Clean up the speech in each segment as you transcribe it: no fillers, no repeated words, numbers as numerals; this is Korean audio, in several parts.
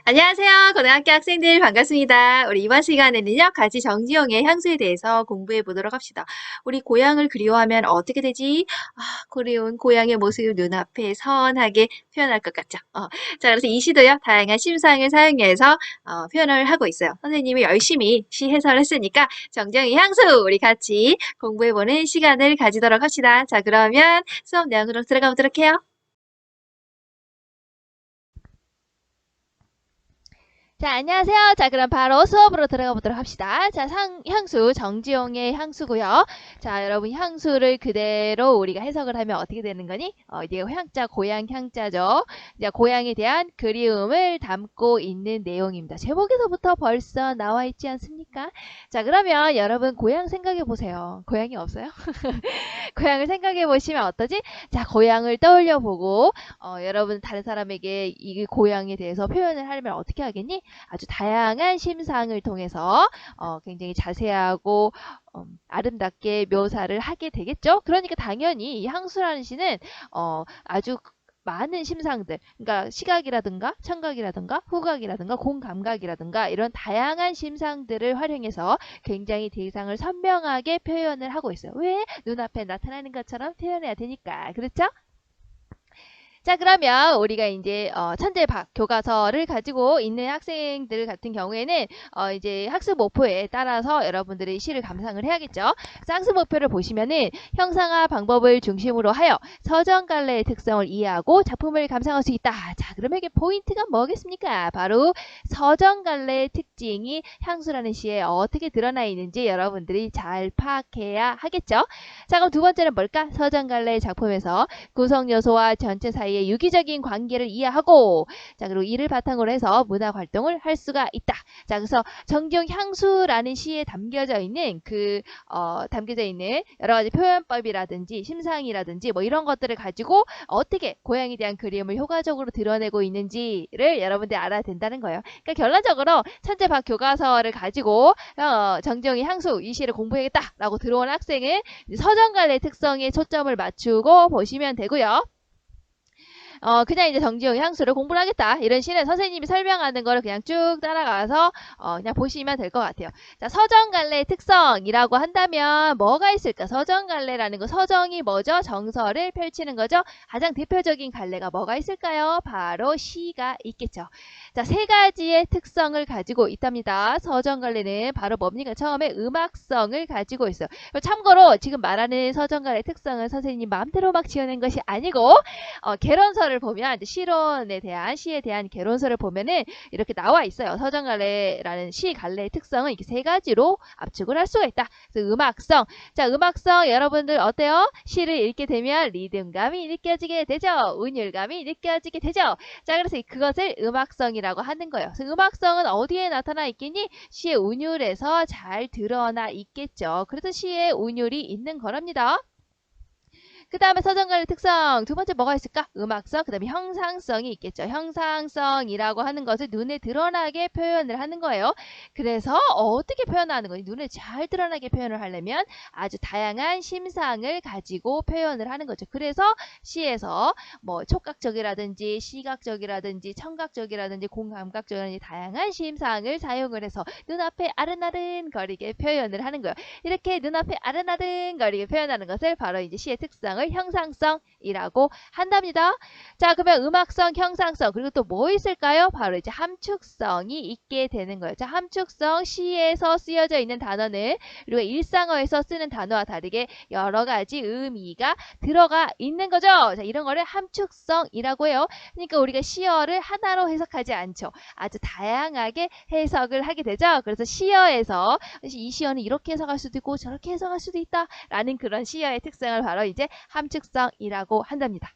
안녕하세요. 고등학교 학생들 반갑습니다. 우리 이번 시간에는요, 같이 정지용의 향수에 대해서 공부해 보도록 합시다. 우리 고향을 그리워하면 어떻게 되지? 그리운 고향의 모습 눈앞에 선하게 표현할 것 같죠? 자, 그래서 이 시도요, 다양한 심상을 사용해서 표현을 하고 있어요. 선생님이 열심히 시 해설했으니까 정지용의 향수 우리 같이 공부해보는 시간을 가지도록 합시다. 자, 그러면 수업 내용으로 들어가 보도록 해요. 자, 안녕하세요. 자, 그럼 바로 수업으로 들어가 보도록 합시다. 자, 향수, 정지용의 향수고요. 자, 여러분 향수를 그대로 우리가 해석을 하면 어떻게 되는 거니? 이게 향자, 고향 향자죠. 이제 고향에 대한 그리움을 담고 있는 내용입니다. 제목에서부터 벌써 나와 있지 않습니까? 자, 그러면 여러분 고향 생각해 보세요. 고향이 없어요? 고향을 생각해 보시면 어떠지? 자, 고향을 떠올려 보고 여러분 다른 사람에게 이 고향에 대해서 표현을 하려면 어떻게 하겠니? 아주 다양한 심상을 통해서 굉장히 자세하고 아름답게 묘사를 하게 되겠죠. 그러니까 당연히 이 향수라는 시는 아주 많은 심상들, 그러니까 시각이라든가 청각이라든가 후각이라든가 공감각이라든가 이런 다양한 심상들을 활용해서 굉장히 대상을 선명하게 표현을 하고 있어요. 왜? 눈앞에 나타나는 것처럼 표현해야 되니까. 그렇죠? 자, 그러면 우리가 이제 천재 교과서를 가지고 있는 학생들 같은 경우에는 이제 학습 목표에 따라서 여러분들이 시를 감상을 해야겠죠. 학습 목표를 보시면은 형상화 방법을 중심으로 하여 서정갈래의 특성을 이해하고 작품을 감상할 수 있다. 자, 그러면 이게 포인트가 뭐겠습니까? 바로 서정갈래의 특징이 향수라는 시에 어떻게 드러나 있는지 여러분들이 잘 파악해야 하겠죠. 자, 그럼 두 번째는 뭘까? 서정갈래의 작품에서 구성 요소와 전체 사이의 유기적인 관계를 이해하고, 자, 그리고 이를 바탕으로 해서 문학 활동을 할 수가 있다. 자, 그래서 정기용 향수라는 시에 담겨져 있는 여러 가지 표현법이라든지 심상이라든지 뭐 이런 것들을 가지고 어떻게 고향에 대한 그림을 효과적으로 드러내고 있는지를 여러분들이 알아야 된다는 거예요. 그러니까 결론적으로 천재 교과서를 가지고 정지용의 향수 이 시를 공부해야겠다라고 들어온 학생은 서정갈래 특성에 초점을 맞추고 보시면 되고요. 그냥 이제 정지용 향수를 공부를 하겠다. 이런 시는 선생님이 설명하는 거를 그냥 쭉 따라가서 그냥 보시면 될 것 같아요. 자, 서정갈래의 특성이라고 한다면 뭐가 있을까? 서정갈래라는 거, 서정이 뭐죠? 정서를 펼치는 거죠. 가장 대표적인 갈래가 뭐가 있을까요? 바로 시가 있겠죠. 자, 세 가지의 특성을 가지고 있답니다. 서정갈래는 바로 뭡니까? 처음에 음악성을 가지고 있어요. 참고로 지금 말하는 서정갈래 특성은 선생님 마음대로 막 지어낸 것이 아니고 개론서를 보면 시론에 대한 시에 대한 개론서를 보면은 이렇게 나와 있어요. 서정갈래라는 시 갈래의 특성은 이렇게 세 가지로 압축을 할 수가 있다. 그래서 음악성. 자, 음악성 여러분들 어때요? 시를 읽게 되면 리듬감이 느껴지게 되죠. 운율감이 느껴지게 되죠. 자, 그래서 그것을 음악성이라고 하는 거예요. 그래서 음악성은 어디에 나타나 있겠니? 시의 운율에서 잘 드러나 있겠죠. 그래서 시의 운율이 있는 거랍니다. 그 다음에 서정갈의 특성 두 번째 뭐가 있을까? 음악성, 그 다음에 형상성이 있겠죠. 형상성이라고 하는 것을 눈에 드러나게 표현을 하는 거예요. 그래서 어떻게 표현하는 거니? 눈에 잘 드러나게 표현을 하려면 아주 다양한 심상을 가지고 표현을 하는 거죠. 그래서 시에서 뭐 촉각적이라든지 시각적이라든지 청각적이라든지 공감각적이라든지 다양한 심상을 사용을 해서 눈앞에 아른아른 거리게 표현을 하는 거예요. 이렇게 눈앞에 아른아른거리게 표현하는 것을 바로 이제 시의 특성을 형상성이라고 한답니다. 자, 그러면 음악성, 형상성 그리고 또 뭐 있을까요? 바로 이제 함축성이 있게 되는 거예요. 자, 함축성 시에서 쓰여져 있는 단어는 우리가 일상어에서 쓰는 단어와 다르게 여러 가지 의미가 들어가 있는 거죠. 자, 이런 거를 함축성이라고 해요. 그러니까 우리가 시어를 하나로 해석하지 않죠. 아주 다양하게 해석을 하게 되죠. 그래서 시어에서 이 시어는 이렇게 해석할 수도 있고 저렇게 해석할 수도 있다 라는 그런 시어의 특성을 바로 이제 함축성이라고 한답니다.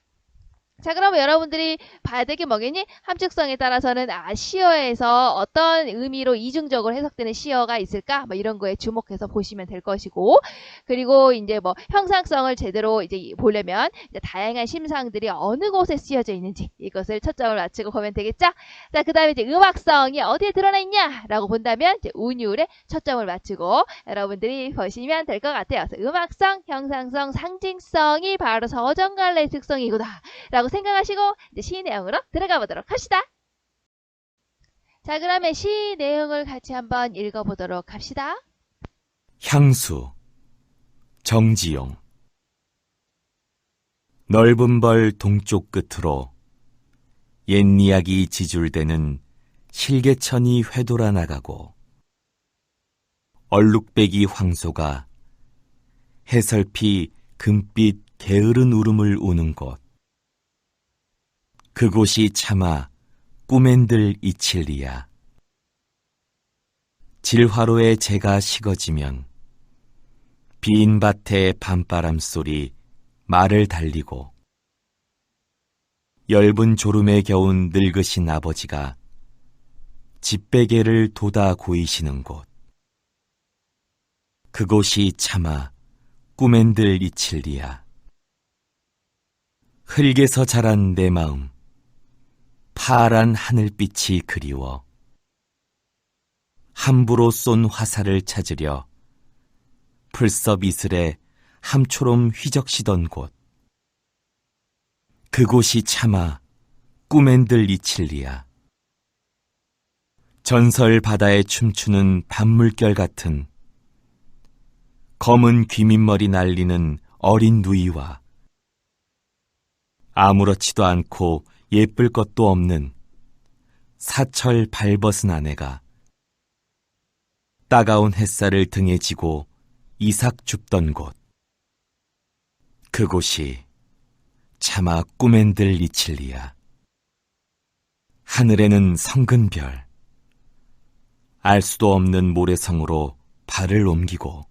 자, 그러면 여러분들이 봐야 될 게 뭐겠니? 함축성에 따라서는 시어에서 어떤 의미로 이중적으로 해석되는 시어가 있을까? 뭐 이런 거에 주목해서 보시면 될 것이고, 그리고 이제 뭐 형상성을 제대로 이제 보려면 이제 다양한 심상들이 어느 곳에 쓰여져 있는지 이것을 초점을 맞추고 보면 되겠죠? 자, 그다음에 이제 음악성이 어디에 드러나 있냐라고 본다면 이제 운율에 초점을 맞추고 여러분들이 보시면 될 것 같아요. 그래서 음악성, 형상성, 상징성이 바로 서정갈래의 특성이구나. 라고 생각하시고 이제 시 내용으로 들어가 보도록 합시다. 자, 그러면 시 내용을 같이 한번 읽어보도록 합시다. 향수 정지용 넓은 벌 동쪽 끝으로 옛 이야기 지줄대는 실개천이 회돌아 나가고 얼룩배기 황소가 해설피 금빛 게으른 울음을 우는 곳 그곳이 차마 꿈엔들 이칠리야. 질화로에 재가 식어지면 빈 밭의 밤바람 소리 말을 달리고 엷은 졸음에 겨운 늙으신 아버지가 집베개를 돋아 고이시는 곳 그곳이 차마 꿈엔들 이칠리야. 흙에서 자란 내 마음 파란 하늘빛이 그리워 함부로 쏜 화살을 찾으려 풀섭 이슬에 함초롬 휘적시던 곳 그곳이 차마 꿈엔들 이칠리야. 전설 바다에 춤추는 밤물결 같은 검은 귀밑머리 날리는 어린 누이와 아무렇지도 않고 예쁠 것도 없는 사철 발벗은 아내가 따가운 햇살을 등에 지고 이삭 줍던 곳 그곳이 차마 꿈엔들 이칠리야. 하늘에는 성근 별 알 수도 없는 모래성으로 발을 옮기고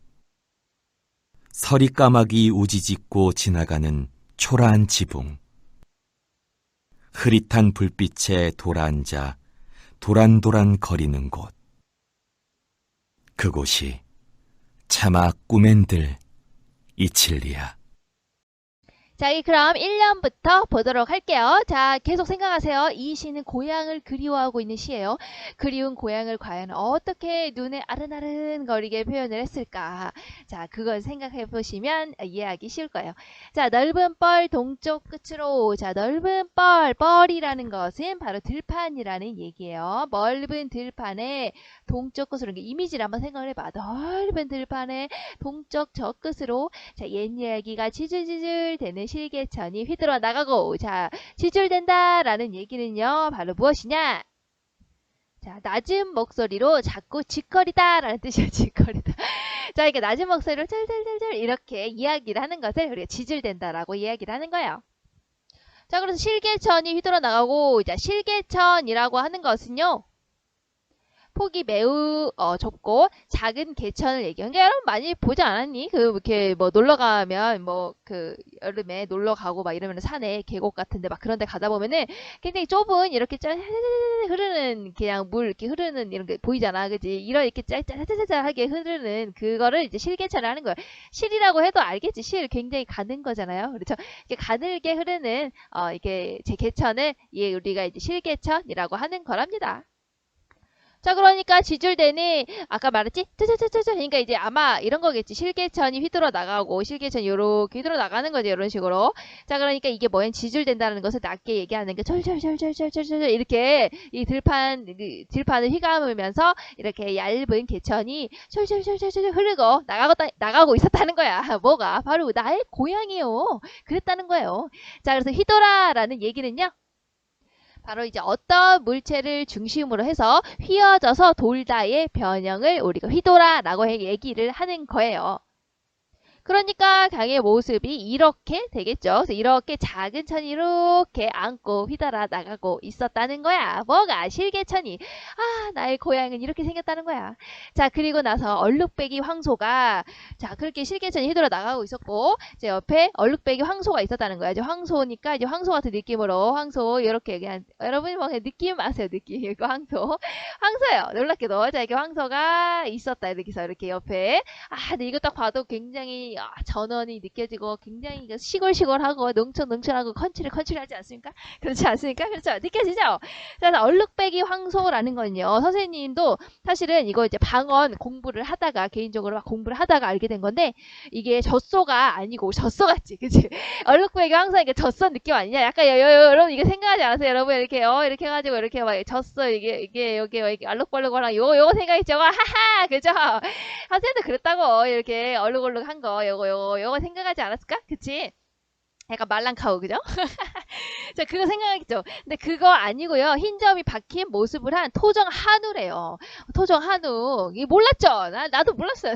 서리 까마귀 우지짓고 지나가는 초라한 지붕 흐릿한 불빛에 돌아앉아 도란도란 거리는 곳 그곳이 차마 꿈엔들 이칠리야. 자, 그럼 1년부터 보도록 할게요. 자, 계속 생각하세요. 이 시는 고향을 그리워하고 있는 시예요. 그리운 고향을 과연 어떻게 눈에 아른아른거리게 표현을 했을까? 자, 그걸 생각해 보시면 이해하기 쉬울 거예요. 자, 넓은 뻘 동쪽 끝으로. 자, 넓은 뻘이라는 것은 바로 들판이라는 얘기예요. 넓은 들판에 동쪽 끝으로, 이미지를 한번 생각을 해봐. 넓은 들판에 동쪽 저 끝으로. 자, 옛 이야기가 지질지질 되는 실개천이 휘들어 나가고, 자, 지줄된다라는 얘기는요, 바로 무엇이냐? 자, 낮은 목소리로 자꾸 짓거리다라는 뜻이에요. 짓거리다. 자, 이렇게 낮은 목소리로 쩔쩔쩔쩔 이렇게 이야기를 하는 것을 우리가 지줄된다라고 이야기를 하는 거예요. 자, 그래서 실개천이 휘들어 나가고, 자, 실개천이라고 하는 것은요, 폭이 매우 좁고 작은 개천을 얘기해요. 그러니까 여러분 많이 보지 않았니? 이렇게 뭐 놀러 가면 여름에 놀러 가고 막 이러면 산에 계곡 같은데 막 그런 데 가다 보면은 굉장히 좁은 이렇게 짜 흐르는 그냥 물 이렇게 흐르는 이런 게 보이잖아. 그지? 이렇게 짜짜짜짜하게 흐르는 그거를 이제 실개천을 하는 거예요. 실이라고 해도 알겠지. 실 굉장히 가는 거잖아요. 그렇죠? 이렇게 가늘게 흐르는 이게 제 개천을 우리가 이제 실개천이라고 하는 거랍니다. 자, 그러니까 지줄대는 아까 말했지? 짜자자자자. 그러니까 이제 아마 이런 거겠지. 실개천이 휘들어 나가고 실개천이 요렇게 휘들어 나가는 거지. 이런 식으로. 자, 그러니까 이게 뭐야? 지줄된다는 것을 낮게 얘기하는 게 절절절절절절절 이렇게 이 들판을 휘감으면서 이렇게 얇은 개천이 절절절절절 흐르고 나가고 있었다는 거야. 뭐가? 바로 나의 고향이요. 그랬다는 거예요. 자, 그래서 휘돌아라는 얘기는요. 바로 이제 어떤 물체를 중심으로 해서 휘어져서 돌다의 변형을 우리가 휘돌아라고 얘기를 하는 거예요. 그러니까 강의 모습이 이렇게 되겠죠. 그래서 이렇게 작은 천이 이렇게 안고 휘달아 나가고 있었다는 거야. 뭐가? 실개천이. 아, 나의 고향은 이렇게 생겼다는 거야. 자, 그리고 나서 얼룩배기 황소가, 자, 그렇게 실개천이 휘돌아 나가고 있었고, 이제 옆에 얼룩배기 황소가 있었다는 거야. 이제 황소니까 이제 황소 같은 느낌으로 황소 이렇게 그냥 여러분이 뭐 그냥 느낌 아세요? 느낌. 이거 황소예요. 놀랍게도. 자, 이렇게 황소가 있었다. 이렇게 해서 이렇게 옆에. 아, 근데 이거 딱 봐도 굉장히 전원이 느껴지고 굉장히 시골시골하고 농촌농촌하고 컨츄리하지 않습니까? 그렇지 않습니까? 그렇죠. 느껴지죠? 그래서 얼룩배기 황소라는 건요. 선생님도 사실은 이거 이제 방언 공부를 하다가 개인적으로 막 공부를 하다가 알게 된 건데 이게 젖소가 아니고 젖소 같지, 그치? 얼룩배기 황소 이게 젖소 느낌 아니냐? 약간 여러분 이게 생각하지 않았어요? 여러분 이렇게 이렇게 해가지고 이렇게 막 젖소 이게 여기 알록달록하랑 요거 생각했죠? 하하, 그죠? 선생님도 그랬다고 이렇게 얼룩얼룩한 거 요거 생각하지 않았을까? 그치? 약간 말랑카우, 그죠? 자, 그거 생각하겠죠? 근데 그거 아니고요. 흰 점이 박힌 모습을 한 토종 한우래요. 토종 한우. 이게 몰랐죠? 나도 몰랐어요.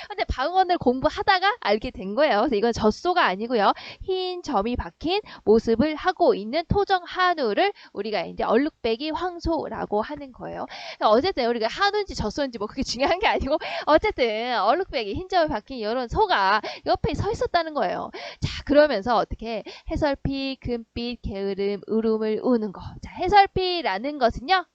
근데 방언을 공부하다가 알게 된 거예요. 그래서 이건 젖소가 아니고요. 흰 점이 박힌 모습을 하고 있는 토종 한우를 우리가 이제 얼룩배기 황소라고 하는 거예요. 어쨌든 우리가 한우인지 젖소인지 뭐 그게 중요한 게 아니고 어쨌든 얼룩배기 흰 점이 박힌 이런 소가 옆에 서 있었다는 거예요. 자, 그러면서 어떻게 해설피, 금빛, 게으름, 울음을 우는 거. 자, 해설피라는 것은요.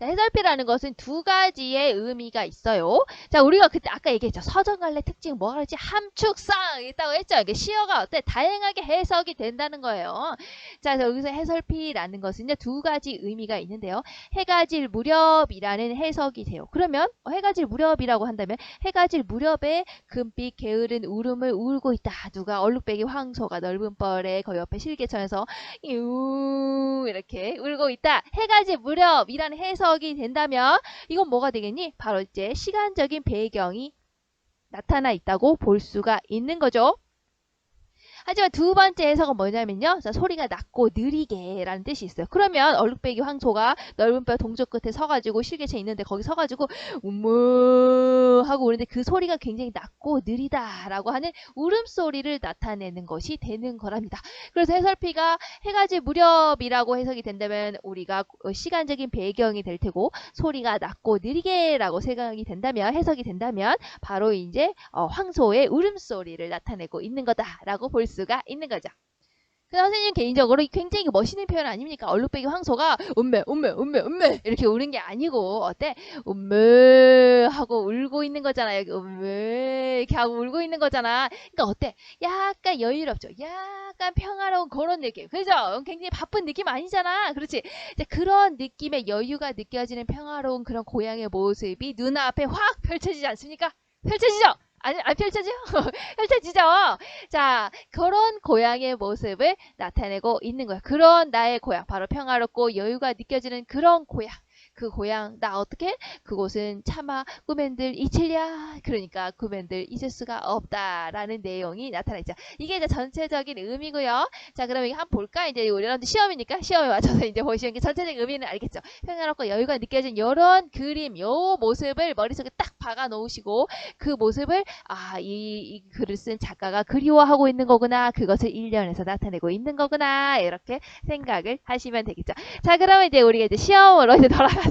자, 해설피라는 것은 두 가지의 의미가 있어요. 자, 우리가 그때 아까 얘기했죠. 서정갈래 특징 뭐가 그러지? 함축성 있다고 했죠. 이게 시어가 어때? 다양하게 해석이 된다는 거예요. 자, 그래서 여기서 해설피라는 것은요. 두 가지 의미가 있는데요. 해가 질 무렵이라는 해석이 돼요. 그러면 해가 질 무렵이라고 한다면 해가 질 무렵에 금빛 게으른 울음을 울고 있다. 누가 얼룩배기 황소가 넓은 뻘에 그 옆에 실개천에서 이렇게 울고 있다. 해가 질 무렵이라는 해석이 된다면 이건 뭐가 되겠니? 바로 이제 시간적인 배경이 나타나 있다고 볼 수가 있는 거죠. 하지만 두 번째 해석은 뭐냐면요. 자, 소리가 낮고 느리게 라는 뜻이 있어요. 그러면 얼룩배기 황소가 넓은 뼈 동쪽 끝에 서가지고 실개체 있는데 거기 서가지고 우무 하고 우는데 그 소리가 굉장히 낮고 느리다 라고 하는 울음소리를 나타내는 것이 되는 거랍니다. 그래서 해설피가 해가 질 무렵이라고 해석이 된다면 우리가 시간적인 배경이 될 테고 소리가 낮고 느리게 라고 생각이 된다면 해석이 된다면 바로 이제 황소의 울음소리를 나타내고 있는 거다라고 볼 수가 있는 거죠. 선생님 개인적으로 굉장히 멋있는 표현 아닙니까? 얼룩배기 황소가 음메 이렇게 우는 게 아니고 어때? 음메 하고 울고 있는 거잖아요. 음메 이렇게 하고 울고 있는 거잖아. 그러니까 어때? 약간 여유롭죠. 약간 평화로운 그런 느낌. 그죠? 굉장히 바쁜 느낌 아니잖아. 그렇지? 이제 그런 느낌의 여유가 느껴지는 평화로운 그런 고양이의 모습이 눈앞에 확 펼쳐지지 않습니까? 펼쳐지죠? 아니, 안 펼쳐져? 펼쳐지죠? 자, 그런 고양이의 모습을 나타내고 있는 거야. 그런 나의 고향. 바로 평화롭고 여유가 느껴지는 그런 고향. 그 고향, 나 어떻게? 그곳은 차마 꾸맨들 잊힐랴. 그러니까 꾸맨들 잊을 수가 없다라는 내용이 나타나있죠. 이게 이제 전체적인 의미고요. 자, 그럼 이거 한번 볼까? 이제 우리 여러분들 시험이니까 시험에 맞춰서 이제 보시면 전체적인 의미는 알겠죠. 평화롭고 여유가 느껴진 이런 그림, 요 모습을 머릿속에 딱 박아 놓으시고 그 모습을 이 글을 쓴 작가가 그리워하고 있는 거구나. 그것을 일련에서 나타내고 있는 거구나. 이렇게 생각을 하시면 되겠죠. 자, 그러면 이제 우리가 이제 시험으로 이제 돌아가서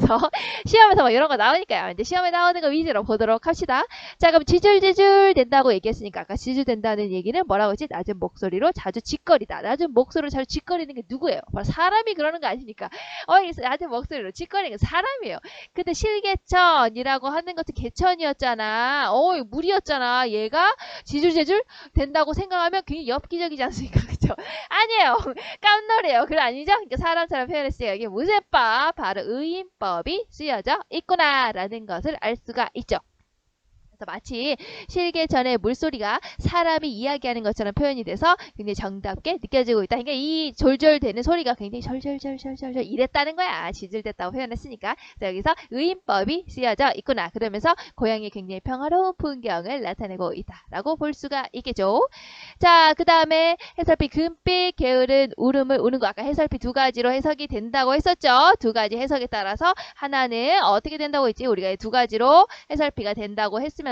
시험에서 뭐 이런 거 나오니까요. 이제 시험에 나오는 거 위주로 보도록 합시다. 자, 그럼 지줄지줄 된다고 얘기했으니까 아까 지줄 된다는 얘기는 뭐라고 했지? 낮은 목소리로 자주 짓거리다. 낮은 목소리로 자주 짓거리는 게 누구예요? 바로 사람이 그러는 거 아닙니까? 낮은 목소리로 짓거리는 게 사람이에요. 근데 실개천이라고 하는 것은 개천이었잖아. 물이었잖아. 얘가 지줄지줄 된다고 생각하면 굉장히 엽기적이지 않습니까? 그쵸? 아니에요. 깜놀이에요. 그래 아니죠? 그러니까 사람처럼 표현했으니까 이게 무슨 법? 바로 의인법이 쓰여져 있구나라는 것을 알 수가 있죠. 마치 실개천의 물소리가 사람이 이야기하는 것처럼 표현이 돼서 굉장히 정답게 느껴지고 있다. 그러니까 이 졸졸대는 소리가 굉장히 절절절절절 이랬다는 거야. 지질됐다고 표현했으니까. 자, 여기서 의인법이 쓰여져 있구나. 그러면서 고양이 굉장히 평화로운 풍경을 나타내고 있다라고 볼 수가 있겠죠. 자, 그 다음에 해설피 금빛 게으른 울음을 우는 거. 아까 해설피 두 가지로 해석이 된다고 했었죠. 두 가지 해석에 따라서 하나는 어떻게 된다고 했지? 우리가 두 가지로 해설피가 된다고 했으면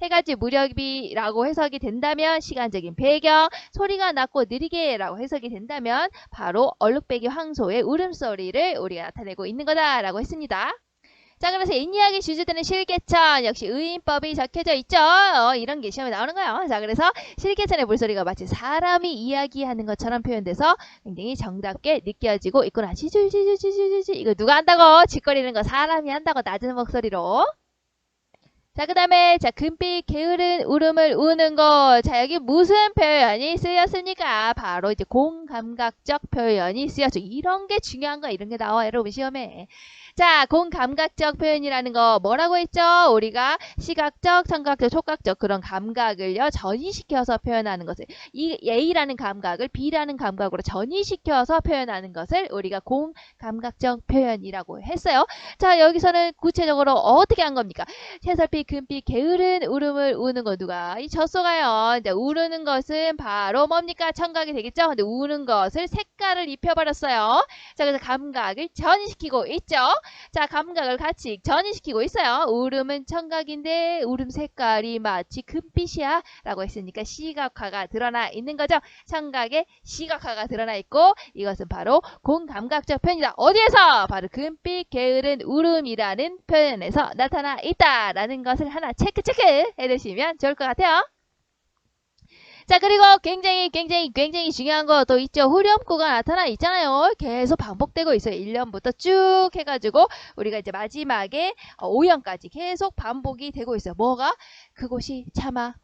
해가 질 무렵이라고 해석이 된다면 시간적인 배경, 소리가 낮고 느리게 라고 해석이 된다면 바로 얼룩배기 황소의 울음소리를 우리가 나타내고 있는 거다라고 했습니다. 자, 그래서 인이야기 주제되는 실개천 역시 의인법이 적혀져 있죠. 이런 게 시험에 나오는 거예요. 자, 그래서 실개천의 물소리가 마치 사람이 이야기하는 것처럼 표현돼서 굉장히 정답게 느껴지고 있구나. 지줄지줄지줄지줄 이거 누가 한다고? 짓거리는 거 사람이 한다고 낮은 목소리로. 자, 그 다음에, 자, 금빛 게으른 울음을 우는 거. 자, 여기 무슨 표현이 쓰였습니까? 바로 이제 공감각적 표현이 쓰였죠. 이런 게 중요한 거, 이런 게 나와요, 여러분, 시험에. 자, 공감각적 표현이라는 거 뭐라고 했죠? 우리가 시각적, 청각적, 촉각적 그런 감각을요, 전이시켜서 표현하는 것을. 이 A라는 감각을 B라는 감각으로 전이시켜서 표현하는 것을 우리가 공감각적 표현이라고 했어요. 자, 여기서는 구체적으로 어떻게 한 겁니까? 채설빛, 금빛, 게으른 울음을 우는 거 누가? 이 젖소가요. 이제 우는 것은 바로 뭡니까? 청각이 되겠죠? 근데 우는 것을 색깔을 입혀버렸어요. 자, 그래서 감각을 전이시키고 있죠? 자, 감각을 같이 전이시키고 있어요. 울음은 청각인데 울음 색깔이 마치 금빛이야 라고 했으니까 시각화가 드러나 있는 거죠. 청각에 시각화가 드러나 있고 이것은 바로 공감각적 표현이다. 어디에서? 바로 금빛 게으른 울음이라는 표현에서 나타나 있다라는 것을 하나 체크 해두시면 좋을 것 같아요. 자, 그리고 굉장히 중요한 거 또 있죠. 후렴구가 나타나 있잖아요. 계속 반복되고 있어요. 1년부터 쭉 해가지고 우리가 이제 마지막에 5년까지 계속 반복이 되고 있어요. 뭐가? 그곳이 차마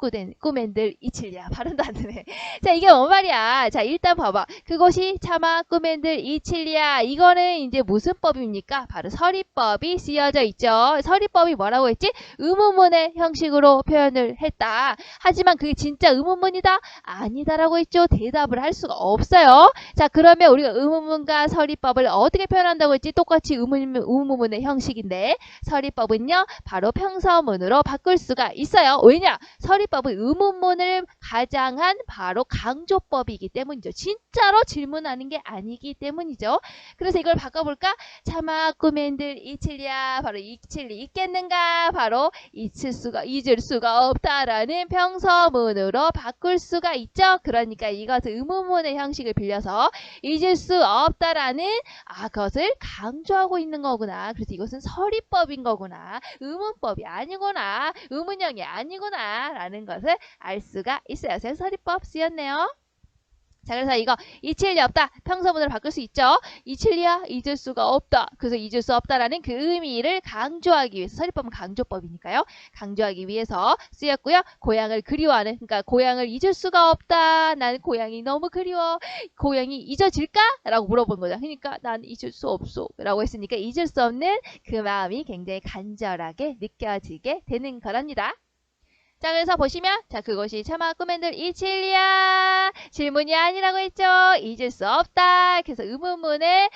꾸맨들 이칠리야. 발음도 안 되네. 자, 이게 뭔 말이야? 자, 일단 봐봐. 그곳이 차마 꾸맨들 이칠리야. 이거는 이제 무슨 법입니까? 바로 서리법이 쓰여져 있죠. 서리법이 뭐라고 했지? 의문문의 형식으로 표현을 했다. 하지만 그게 진짜 의문문이다? 아니다라고 했죠. 대답을 할 수가 없어요. 자, 그러면 우리가 의문문과 서리법을 어떻게 표현한다고 했지? 똑같이 의문문의 형식인데 서리법은요, 바로 평서문으로 바꿀 수가 있어요. 왜냐? 서리법은 의문문을 가장한 바로 강조법이기 때문이죠. 진짜로 질문하는 게 아니기 때문이죠. 그래서 이걸 바꿔볼까? 차마 꾸맨들 이칠리야. 바로 이칠리 있겠는가? 바로 잊을 수가 없다라는 평서문으로 바꿀 수가 있죠. 그러니까 이것을 의문문의 형식을 빌려서 잊을 수 없다라는 그것을 강조하고 있는 거구나. 그래서 이것은 서리법인 거구나. 의문법이 아니구나. 의문형이 아니구나 라는 것을 알 수가 있어요. 그래서 서리법 쓰였네요. 자, 그래서 이거 이칠리 없다. 평서문으로 바꿀 수 있죠. 이칠리야 잊을 수가 없다. 그래서 잊을 수 없다라는 그 의미를 강조하기 위해서 서리법은 강조법이니까요. 강조하기 위해서 쓰였고요. 고향을 그리워하는 그러니까 고향을 잊을 수가 없다. 나는 고향이 너무 그리워. 고향이 잊어질까? 라고 물어본 거죠. 그러니까 난 잊을 수 없어. 라고 했으니까 잊을 수 없는 그 마음이 굉장히 간절하게 느껴지게 되는 거랍니다. 자, 그래서 보시면 자, 그것이 차마 꾸맨들 이칠리야. 질문이 아니라고 했죠. 잊을 수 없다. 그래서 의문문에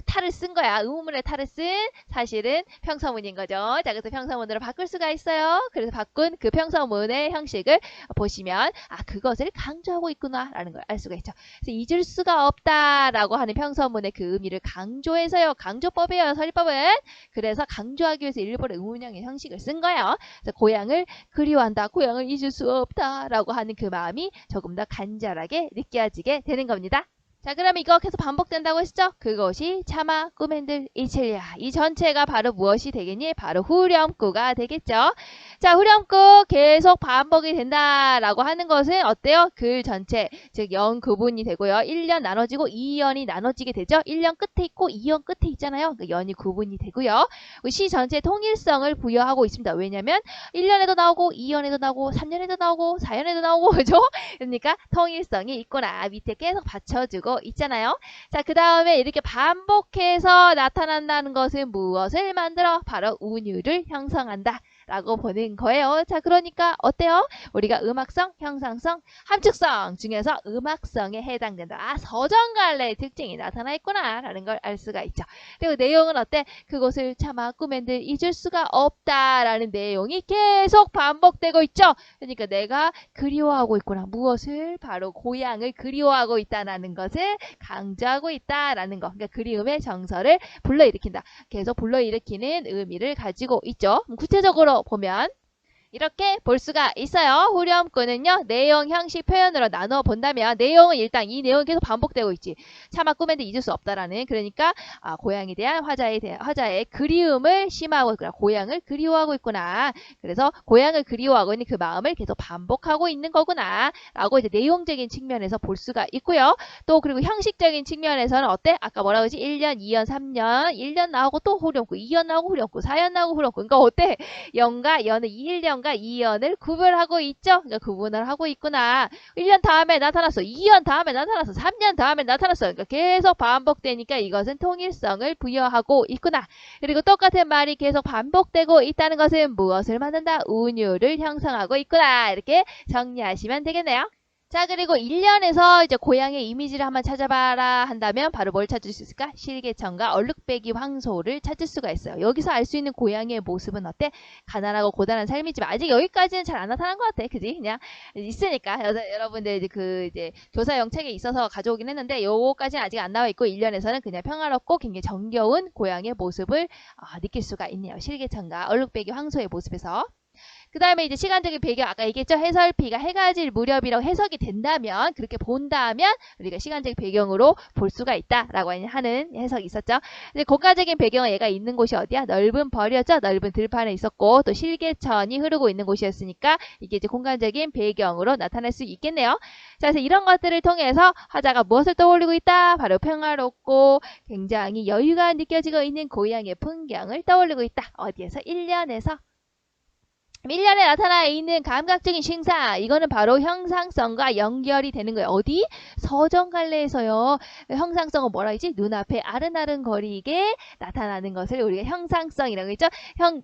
탈을 쓴 거야. 의문문에 탈을 쓴 사실은 평서문인 거죠. 자, 그래서 평서문으로 바꿀 수가 있어요. 그래서 바꾼 그 평서문의 형식을 보시면 그것을 강조하고 있구나 라는 걸 알 수가 있죠. 그래서 잊을 수가 없다라고 하는 평서문의 그 의미를 강조해서요. 강조법이에요. 서리법은. 그래서 강조하기 위해서 일부러 의문형의 형식을 쓴 거예요. 그래서 고향을 그리워한다. 고향을 잊을 수 없다. 라고 하는 그 마음이 조금 더 간절하게 느껴지게 되는 겁니다. 자, 그럼 이거 계속 반복된다고 했죠? 그것이 차마 꾸맨들 이칠리야. 이 전체가 바로 무엇이 되겠니? 바로 후렴구가 되겠죠. 자, 후렴구 계속 반복이 된다라고 하는 것은 어때요? 글 전체, 즉 연 구분이 되고요. 1년 나눠지고 2연이 나눠지게 되죠. 1년 끝에 있고 2연 끝에 있잖아요. 그 연이 구분이 되고요. 시 전체 통일성을 부여하고 있습니다. 왜냐면 1년에도 나오고 2년에도 나오고 3년에도 나오고 4년에도 나오고 그죠? 그러니까 통일성이 있구나. 밑에 계속 받쳐주고 있잖아요. 자, 그 다음에 이렇게 반복해서 나타난다는 것은 무엇을 만들어? 바로 운율을 형성한다 라고 보는 거예요. 자, 그러니까 어때요? 우리가 음악성, 형상성, 함축성 중에서 음악성에 해당된다. 서정갈래의 특징이 나타나 있구나 라는 걸 알 수가 있죠. 그리고 내용은 어때? 그곳을 차마 꾸맨들 잊을 수가 없다 라는 내용이 계속 반복되고 있죠. 그러니까 내가 그리워하고 있구나. 무엇을? 바로 고향을 그리워하고 있다라는 것을 강조하고 있다라는 거. 그러니까 그리움의 정서를 불러일으킨다. 계속 불러일으키는 의미를 가지고 있죠. 구체적으로 보면 이렇게 볼 수가 있어요. 후렴구는요, 내용, 형식, 표현으로 나누어 본다면 내용은 일단 이 내용이 계속 반복되고 있지. 차마 꿈에도 잊을 수 없다라는. 그러니까 고향에 대한 화자의 그리움을 심하고 있구나. 고향을 그리워하고 있구나. 그래서 고향을 그리워하고 있는 그 마음을 계속 반복하고 있는 거구나. 라고 이제 내용적인 측면에서 볼 수가 있고요. 또 그리고 형식적인 측면에서는 어때? 아까 뭐라고 했지? 1년, 2년, 3년, 1년 나오고 또 후렴구, 2년 나오고 후렴구, 4년 나오고 후렴구. 그러니까 어때? 연과 연을 1년과 2년을 구별하고 있죠. 그러니까 구분을 하고 있구나. 1년 다음에 나타났어. 2년 다음에 나타났어. 3년 다음에 나타났어. 그러니까 계속 반복되니까 이것은 통일성을 부여하고 있구나. 그리고 똑같은 말이 계속 반복되고 있다는 것은 무엇을 만든다? 운율을 형성하고 있구나. 이렇게 정리하시면 되겠네요. 자, 그리고 1년에서 이제 고향의 이미지를 한번 찾아봐라 한다면 바로 뭘 찾을 수 있을까? 실개천과 얼룩배기 황소를 찾을 수가 있어요. 여기서 알 수 있는 고향의 모습은 어때? 가난하고 고단한 삶이지만 아직 여기까지는 잘 안 나타난 것 같아. 그지? 그냥 있으니까 여러분들 이제 교사용 책에 있어서 가져오긴 했는데 요거까지는 아직 안 나와 있고 1년에서는 그냥 평화롭고 굉장히 정겨운 고향의 모습을 느낄 수가 있네요. 실개천과 얼룩배기 황소의 모습에서. 그 다음에 이제 시간적인 배경, 아까 얘기했죠? 해설피가 해가 질 무렵이라고 해석이 된다면, 그렇게 본다면, 우리가 시간적 배경으로 볼 수가 있다라고 하는 해석이 있었죠. 이제 공간적인 배경은 얘가 있는 곳이 어디야? 넓은 벌이었죠? 넓은 들판에 있었고, 또 실개천이 흐르고 있는 곳이었으니까, 이게 이제 공간적인 배경으로 나타날 수 있겠네요. 자, 그래서 이런 것들을 통해서 화자가 무엇을 떠올리고 있다? 바로 평화롭고, 굉장히 여유가 느껴지고 있는 고향의 풍경을 떠올리고 있다. 어디에서? 1년에서. 1년에 나타나 있는 감각적인 신상, 이거는 바로 형상성과 연결이 되는 거예요. 어디? 서정갈래에서요. 형상성은 뭐라 했지? 눈앞에 아른아른거리게 나타나는 것을 우리가 형상성이라고 했죠.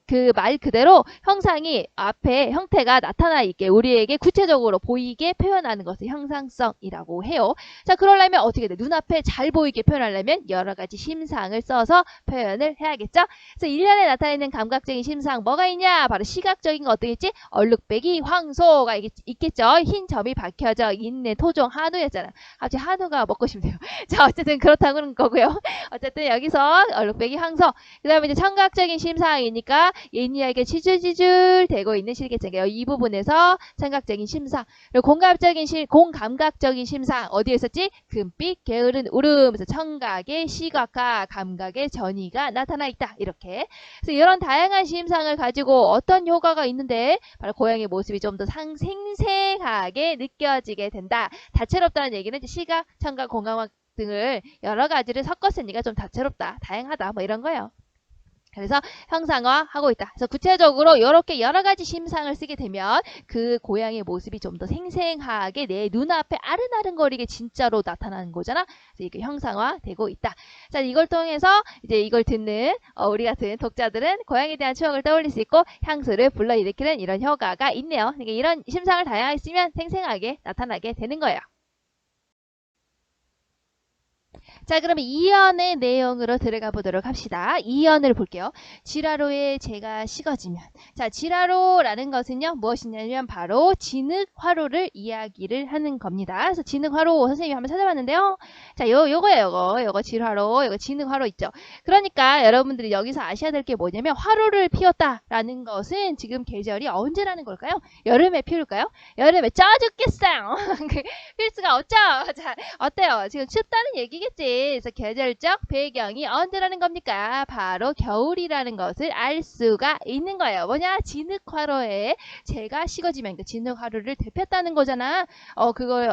그 말 그대로 형상이 앞에 형태가 나타나 있게 우리에게 구체적으로 보이게 표현하는 것을 형상성이라고 해요. 자, 그러려면 어떻게 돼? 눈앞에 잘 보이게 표현하려면 여러 가지 심상을 써서 표현을 해야겠죠. 그래서 1년에 나타나는 감각적인 심상 뭐가 있냐? 바로 시각적인 거 어떻게 있지? 얼룩배기 황소가 있겠죠. 흰 점이 박혀져 있는 토종 한우였잖아. 갑자기 한우가 먹고 싶네요. 자, 어쨌든 그렇다는 거고요. 어쨌든 여기서 얼룩배기 황소. 그 다음에 이제 청각적인 심상이니까 예니하게 지줄지줄 되고 있는 실개천이에요. 이 부분에서 청각적인 심상. 그리고 공감각적인 심상 어디에 있었지? 금빛 게으른 울음에서 청각의 시각과 감각의 전이가 나타나 있다. 이렇게. 그래서 이런 다양한 심상을 가지고 어떤 효과가 있는데 바로 고향의 모습이 좀 더 생생하게 느껴지게 된다. 다채롭다는 얘기는 시각, 청각, 공감각 등을 여러 가지를 섞었으니까 좀 다채롭다, 다양하다 뭐 이런 거예요. 그래서 형상화하고 있다. 그래서 구체적으로 이렇게 여러 가지 심상을 쓰게 되면 그 고향의 모습이 좀 더 생생하게 내 눈앞에 아른아른거리게 진짜로 나타나는 거잖아. 그래서 이게 형상화되고 있다. 자, 이걸 통해서 이제 이걸 듣는 우리 같은 독자들은 고향에 대한 추억을 떠올릴 수 있고 향수를 불러일으키는 이런 효과가 있네요. 그러니까 이런 심상을 다양하게 쓰면 생생하게 나타나게 되는 거예요. 자, 그러면 2연의 내용으로 들어가 보도록 합시다. 2연을 볼게요. 지라로에 제가 식어지면. 자, 지라로라는 것은요, 무엇이냐면 바로 진흙화로를 이야기를 하는 겁니다. 그래서 진흙화로 선생님이 한번 찾아봤는데요. 자, 요거예요, 요거 진화로, 요거 진흙화로 있죠. 그러니까 여러분들이 여기서 아셔야 될 게 뭐냐면 화로를 피웠다라는 것은 지금 계절이 언제라는 걸까요? 여름에 피울까요? 여름에 쪄 죽겠어요. 필 수가 없죠. 자, 어때요? 지금 춥다는 얘기겠지. 그래서 계절적 배경이 언제라는 겁니까? 바로 겨울이라는 것을 알 수가 있는 거예요. 뭐냐? 진흙화로에 제가 식어지면 그 진흙화로를 데폈다는 거잖아. 그걸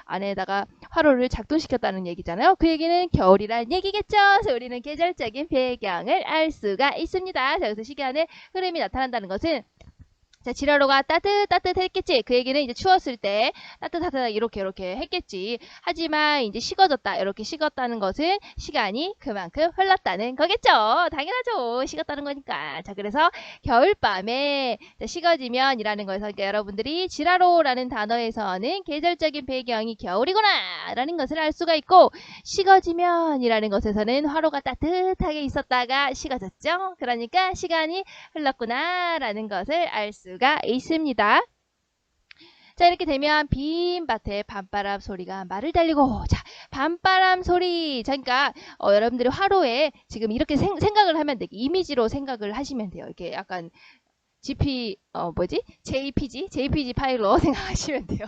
안에다가 화로를 작동시켰다는 얘기잖아요. 그 얘기는 겨울이라는 얘기겠죠. 그래서 우리는 계절적인 배경을 알 수가 있습니다. 자, 그래서 시간의 흐름이 나타난다는 것은 자, 지라로가 따뜻했겠지. 그 얘기는 이제 추웠을 때 따뜻하다 이렇게 했겠지. 하지만 이제 식어졌다. 이렇게 식었다는 것은 시간이 그만큼 흘렀다는 거겠죠. 당연하죠. 식었다는 거니까. 자, 그래서 겨울밤에 식어지면이라는 거에서 그러니까 여러분들이 지라로라는 단어에서는 계절적인 배경이 겨울이구나 라는 것을 알 수가 있고 식어지면이라는 것에서는 화로가 따뜻하게 있었다가 식어졌죠. 그러니까 시간이 흘렀구나 라는 것을 알 수가 있습니다. 자, 이렇게 되면 빈 밭에 밤바람 소리가 말을 달리고, 자, 밤바람 소리. 자, 그러니까 여러분들이 화로에 지금 이렇게 생각을 하면 돼. 이미지로 생각을 하시면 돼요. 이렇게 약간 JPG 파일로 생각하시면 돼요.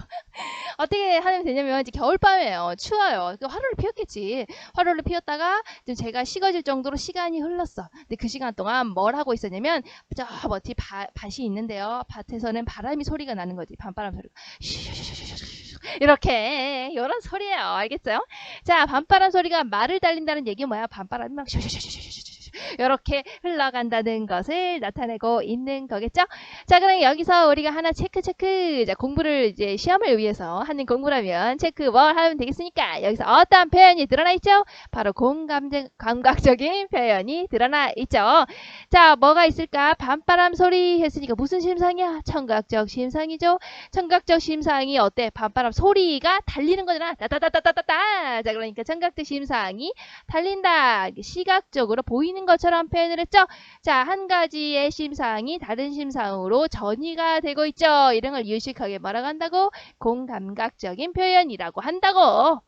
어떻게 하면 되냐면 이제 겨울밤이에요. 추워요. 그 화로를 피웠겠지. 화로를 피웠다가 좀 제가 식어질 정도로 시간이 흘렀어. 근데 그 시간 동안 뭘 하고 있었냐면 저 멀티 밭이 있는데요. 밭에서는 바람이 소리가 나는 거지. 밤바람 소리가. 이렇게 이런 소리예요. 알겠어요? 자, 밤바람 소리가 말을 달린다는 얘기 뭐야? 밤바람이 막 이렇게 흘러간다는 것을 나타내고 있는 거겠죠? 자, 그럼 여기서 우리가 하나 체크. 자, 공부를 이제 시험을 위해서 하는 공부라면 체크 뭘 하면 되겠습니까? 여기서 어떤 표현이 드러나 있죠? 바로 감각적인 표현이 드러나 있죠. 자, 뭐가 있을까? 밤바람 소리 했으니까 무슨 심상이야? 청각적 심상이죠. 청각적 심상이 어때? 밤바람 소리가 달리는 거잖아. 따따따따따따. 자, 그러니까 청각적 심상이 달린다. 시각적으로 보이는 것처럼 표현을 했죠. 자, 한 가지의 심상이 다른 심상으로 전이가 되고 있죠. 이런 걸 유식하게 뭐라고 한다고? 공감각적인 표현이라고 한다고.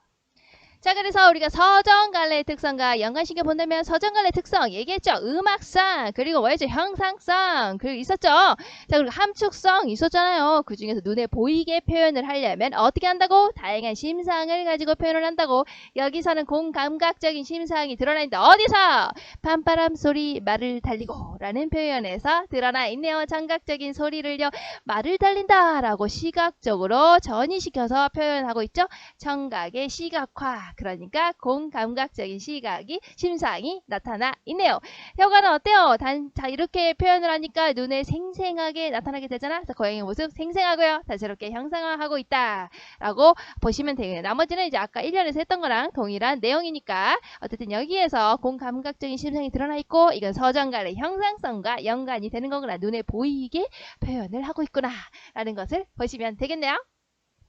자, 그래서 우리가 서정갈래의 특성과 연관시켜 본다면 서정갈래 특성 얘기했죠. 음악성, 그리고 뭐였죠? 형상성, 그리고 있었죠. 자, 그리고 함축성 있었잖아요. 그 중에서 눈에 보이게 표현을 하려면 어떻게 한다고? 다양한 심상을 가지고 표현을 한다고. 여기서는 공감각적인 심상이 드러나 있는데 어디서? 밤바람 소리 말을 달리고 라는 표현에서 드러나 있네요. 청각적인 소리를요. 말을 달린다 라고 시각적으로 전이시켜서 표현하고 있죠. 청각의 시각화. 그러니까 공감각적인 심상이 나타나 있네요. 효과는 어때요? 자, 이렇게 표현을 하니까 눈에 생생하게 나타나게 되잖아. 그래서 고양이의 모습 생생하고요. 다채롭게 형상화하고 있다 라고 보시면 되겠네요. 나머지는 이제 아까 1년에서 했던 거랑 동일한 내용이니까 어쨌든 여기에서 공감각적인 심상이 드러나 있고 이건 서정갈의 형상성과 연관이 되는 거구나. 눈에 보이게 표현을 하고 있구나 라는 것을 보시면 되겠네요.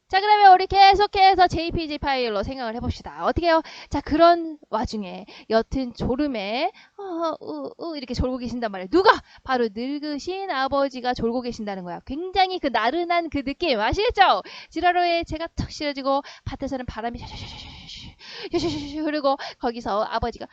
자, 그러면 우리 계속해서 JPG 파일로 생각을 해봅시다. 어떻게 해요? 자, 그런 와중에 옅은 졸음에 이렇게 졸고 계신단 말이에요. 누가? 바로 늙으신 아버지가 졸고 계신다는 거야. 굉장히 그 나른한 그 느낌 아시겠죠? 지라로에 제가 턱 실어지고 밭에서는 바람이 흐르고 거기서 아버지가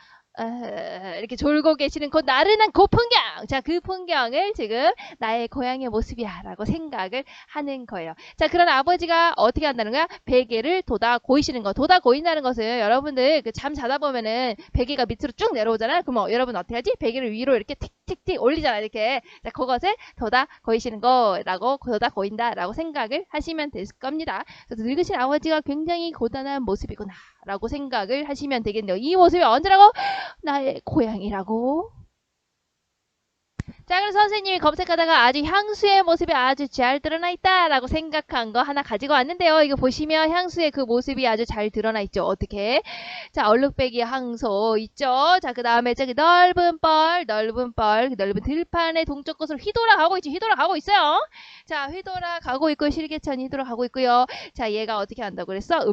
이렇게 졸고 계시는 그 나른한 그 풍경. 자, 그 풍경을 지금 나의 고향의 모습이야 라고 생각을 하는 거예요. 자, 그런 아버지가 어떻게 한다는 거야? 베개를 돋아 고이시는 거. 돋아 고인다는 것은 여러분들 그 잠 자다 보면은 베개가 밑으로 쭉 내려오잖아요. 그럼 여러분 어떻게 하지? 베개를 위로 이렇게 틱틱틱 올리잖아요. 이렇게. 자, 그것을 돋아 고이시는 거라고 돋아 고인다 라고 생각을 하시면 될 겁니다. 그래서 늙으신 아버지가 굉장히 고단한 모습이구나 라고 생각을 하시면 되겠네요. 이 모습이 언제라고? 나의 고향이라고. 자, 그래서 선생님이 검색하다가 아주 향수의 모습이 아주 잘 드러나 있다 라고 생각한 거 하나 가지고 왔는데요. 이거 보시면 향수의 그 모습이 아주 잘 드러나 있죠. 어떻게? 자, 얼룩배기 항소 있죠. 자, 그 다음에 저기 넓은 넓은 들판의 동쪽 끝으로 휘돌아가고 있죠. 휘돌아가고 있어요. 자, 휘돌아가고 있고 실개천이 휘돌아가고 있고요. 자, 얘가 어떻게 한다고 그랬어?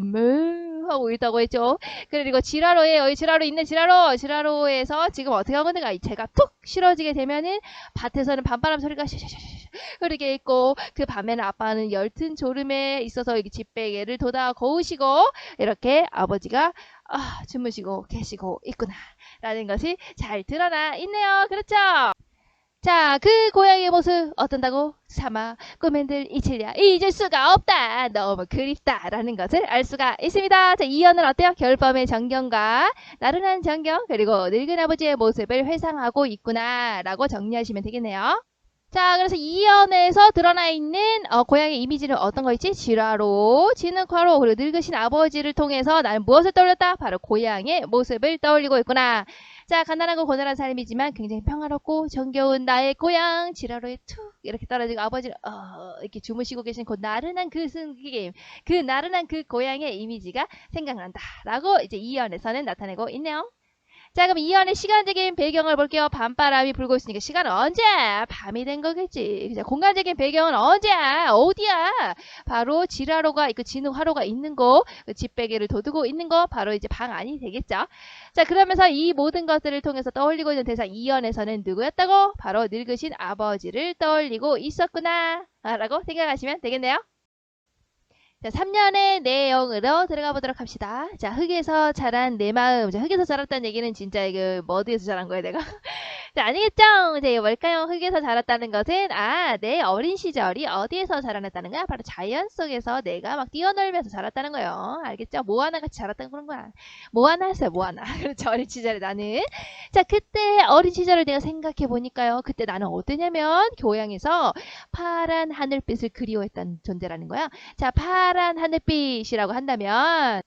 하고 있다고 했죠. 그리고 지라로에 여기 지라로 있는 지라로에서 지금 어떻게 하고 있는가? 제가 툭 실어지게 되면은 밭에서는 밤바람 소리가 흐르게 있고 그 밤에는 아빠는 옅은 졸음에 있어서 여기 집베개를 돋아 거우시고 이렇게 아버지가 주무시고 계시고 있구나 라는 것이 잘 드러나 있네요. 그렇죠? 자, 그 고양이의 모습 어떤다고? 삼아 꿈엔들 잊을 수가 없다. 너무 그립다 라는 것을 알 수가 있습니다. 자, 이연은 어때요? 겨울밤의 정경과 나른한 정경 그리고 늙은 아버지의 모습을 회상하고 있구나 라고 정리하시면 되겠네요. 자, 그래서 이연에서 드러나 있는 고양이 이미지는 어떤 거 있지? 지라로, 진흙화로, 그리고 늙으신 아버지를 통해서 나는 무엇을 떠올렸다? 바로 고양이의 모습을 떠올리고 있구나. 자, 가난하고 고단한 삶이지만 굉장히 평화롭고 정겨운 나의 고향 지라로에 툭 이렇게 떨어지고 아버지를 이렇게 주무시고 계신 그 나른한 그 승기임, 그 나른한 그 고향의 이미지가 생각난다 라고 이제 이연에서는 나타내고 있네요. 자, 그럼 이연의 시간적인 배경을 볼게요. 밤바람이 불고 있으니까 시간은 언제야? 밤이 된 거겠지. 그죠? 공간적인 배경은 언제야? 어디야? 바로 지라로가 있고 진흙화로가 있는 곳, 그 집베개를 돋우고 있는 거 바로 이제 방 안이 되겠죠. 자, 그러면서 이 모든 것들을 통해서 떠올리고 있는 대상 이연에서는 누구였다고? 바로 늙으신 아버지를 떠올리고 있었구나 라고 생각하시면 되겠네요. 자, 3년의 내용으로 들어가 보도록 합시다. 자, 흙에서 자란 내 마음. 자, 흙에서 자랐다는 얘기는 진짜 그 머드에서 자란 거야, 내가. 자, 아니겠죠? 이제 뭘까요? 흙에서 자랐다는 것은 내 어린 시절이 어디에서 자라났다는 거야? 바로 자연 속에서 내가 막 뛰어놀면서 자랐다는 거예요. 알겠죠? 모아나 같이 자랐다는 그런 거야. 모아나였어요, 모아나. 그렇죠. 어린 시절에 나는. 자, 그때 어린 시절을 내가 생각해 보니까요. 그때 나는 어떠냐면 교양에서 파란 하늘빛을 그리워했던 존재라는 거야. 자, 파란 하늘빛이라고 한다면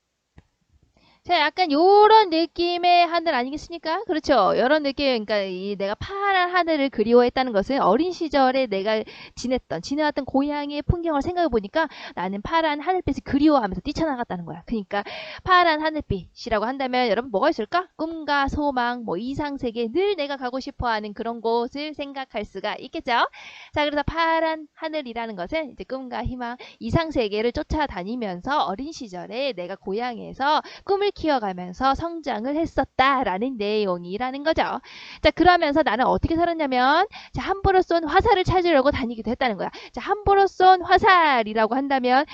자, 약간 요런 느낌의 하늘 아니겠습니까? 그렇죠. 요런 느낌, 그러니까 내가 파란 하늘을 그리워했다는 것은 어린 시절에 내가 지내왔던 고향의 풍경을 생각해 보니까 나는 파란 하늘빛을 그리워하면서 뛰쳐나갔다는 거야. 그러니까 파란 하늘빛이라고 한다면 여러분 뭐가 있을까? 꿈과 소망, 뭐 이상세계, 늘 내가 가고 싶어 하는 그런 곳을 생각할 수가 있겠죠? 자, 그래서 파란 하늘이라는 것은 이제 꿈과 희망, 이상세계를 쫓아다니면서 어린 시절에 내가 고향에서 꿈을 키워가면서 성장을 했었다라는 내용이라는 거죠. 자, 그러면서 나는 어떻게 살았냐면 자, 함부로 쏜 화살을 찾으려고 다니기도 했다는 거야. 자, 함부로 쏜 화살이라고 한다면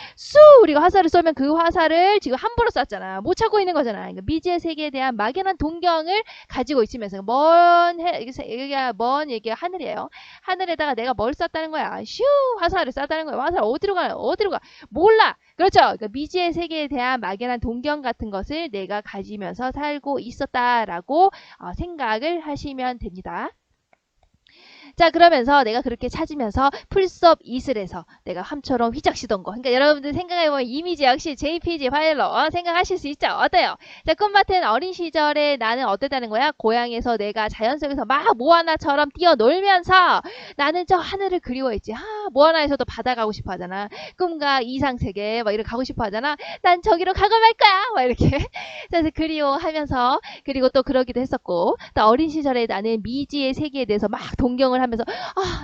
우리가 화살을 쏘면 그 화살을 지금 함부로 쐈잖아. 못 찾고 있는 거잖아. 그러니까 미지의 세계에 대한 막연한 동경을 가지고 있으면서 이게 하늘이에요. 하늘에다가 내가 뭘 쐈다는 거야. 화살을 쐈다는 거야. 화살 어디로 가? 몰라. 그렇죠. 그러니까 미지의 세계에 대한 막연한 동경 같은 것을 내가 가지면서 살고 있었다라고 생각을 하시면 됩니다. 자, 그러면서 내가 그렇게 찾으면서 풀숲 이슬에서 내가 함처럼 휘적시던 거. 그러니까 여러분들 생각해보면 이미지 역시 JPG 파일로 생각하실 수 있죠? 어때요? 자, 꿈같은 어린 시절에 나는 어땠다는 거야? 고향에서 내가 자연 속에서 막 모아나처럼 뛰어놀면서 나는 저 하늘을 그리워했지. 모아나에서도 바다 가고 싶어 하잖아. 꿈과 이상세계 막 이렇게 가고 싶어 하잖아. 난 저기로 가고 말 거야. 막 이렇게. 그래서 그리워하면서 그리고 또 그러기도 했었고 또 어린 시절에 나는 미지의 세계에 대해서 막 동경을 하면서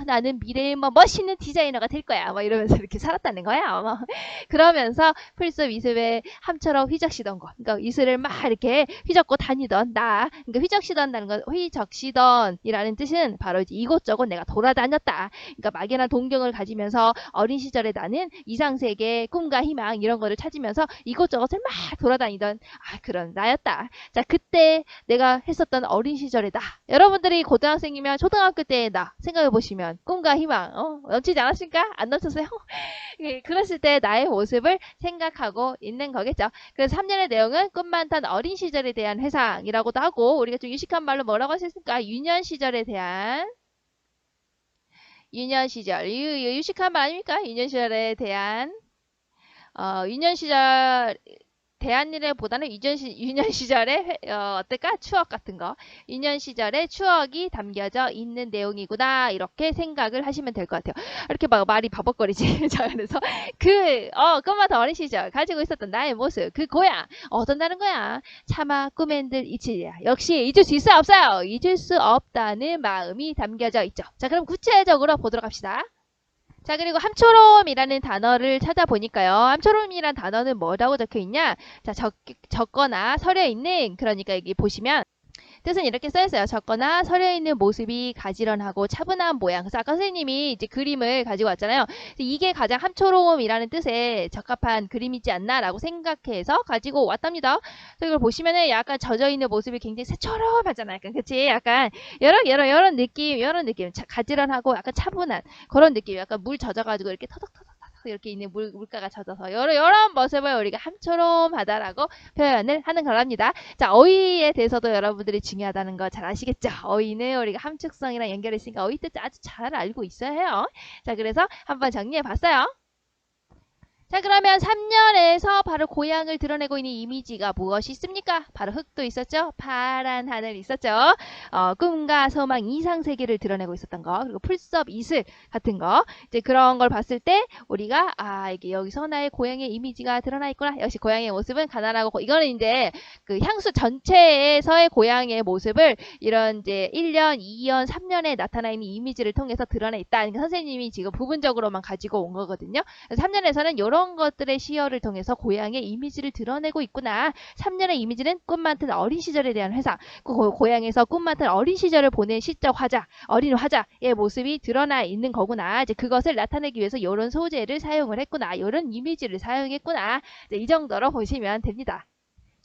나는 미래의 뭐 멋있는 디자이너가 될 거야 막 이러면서 이렇게 살았다는 거야. 그러면서 풀숲 이슬에 함처럼 휘적시던 거. 그러니까 이슬을 막 이렇게 휘젓고 다니던 나. 그러니까 휘적시던다는 건 휘적시던이라는 뜻은 바로 이제 이곳저곳 내가 돌아다녔다. 그러니까 막연한 동경을 가지면서 어린 시절에 나는 이상세계 꿈과 희망 이런 거를 찾으면서 이곳저곳을 막 돌아다니던 그런 나였다. 자, 그때 내가 했었던 어린 시절의 나. 여러분들이 고등학생이면 초등학교 때의 나 생각해 보시면 꿈과 희망 넘치지 않았습니까? 안 넘쳤어요? 그랬을 때 나의 모습을 생각하고 있는 거겠죠. 그래서 3년의 내용은 꿈 많던 어린 시절에 대한 회상이라고도 하고 우리가 좀 유식한 말로 뭐라고 할 수 있을까? 유년 시절에 대한 유년 시절 유식한 말 아닙니까? 유년 시절에 대한 유년 시절 대한일보다는 유년 시절의 어떨까? 추억 같은 거. 유년 시절의 추억이 담겨져 있는 내용이구나. 이렇게 생각을 하시면 될 것 같아요. 이렇게 막 말이 버벅거리지. 자, 그래서 꿈마다 어린 시절 가지고 있었던 나의 모습, 그 고향 어떤다는 거야. 차마 꿈엔들 잊히리라. 역시 잊을 수 있어요, 없어요? 잊을 수 없다는 마음이 담겨져 있죠. 자, 그럼 구체적으로 보도록 합시다. 자, 그리고 함초롬이라는 단어를 찾아보니까요. 함초롬이라는 단어는 뭐라고 적혀 있냐? 자, 적거나 서려 있는, 그러니까 여기 보시면 뜻은 이렇게 써있어요. 적거나 서려 있는 모습이 가지런하고 차분한 모양. 그래서 아까 선생님이 이제 그림을 가지고 왔잖아요. 이게 가장 함초롬이라는 뜻에 적합한 그림이지 않나라고 생각해서 가지고 왔답니다. 그래서 이걸 보시면은 약간 젖어 있는 모습이 굉장히 새처럼 하잖아요. 약간 그치? 약간 이런 느낌, 가지런하고 약간 차분한 그런 느낌. 약간 물 젖어가지고 이렇게 터덕터덕 이렇게 있는 물가가 젖어서 이런 모습을 우리가 함초롬하다라고 표현을 하는 거랍니다. 자, 어휘에 대해서도 여러분들이 중요하다는 거 잘 아시겠죠? 어휘는 우리가 함축성이랑 연결했으니까 어휘 뜻 아주 잘 알고 있어야 해요. 자, 그래서 한번 정리해 봤어요. 자, 그러면 3년에서 바로 고향을 드러내고 있는 이미지가 무엇이 있습니까? 바로 흙도 있었죠? 파란 하늘 있었죠? 꿈과 소망 이상세계를 드러내고 있었던 거. 그리고 풀섭 이슬 같은 거. 이제 그런 걸 봤을 때 우리가 이게 여기서 나의 고향의 이미지가 드러나 있구나. 역시 고향의 모습은 가난하고 이거는 이제 그 향수 전체에서의 고향의 모습을 이런 이제 1년, 2년, 3년에 나타나 있는 이미지를 통해서 드러내 있다. 그러니까 선생님이 지금 부분적으로만 가지고 온 거거든요. 3년에서는 이런 것들의 시여를 통해서 고향의 이미지를 드러내고 있구나. 3년의 이미지는 꿈 많던 어린 시절에 대한 회상. 고향에서 꿈 많던 어린 시절을 보낸 시적 화자, 어린 화자의 모습이 드러나 있는 거구나. 이제 그것을 나타내기 위해서 이런 소재를 사용을 했구나. 이런 이미지를 사용했구나. 이제 이 정도로 보시면 됩니다.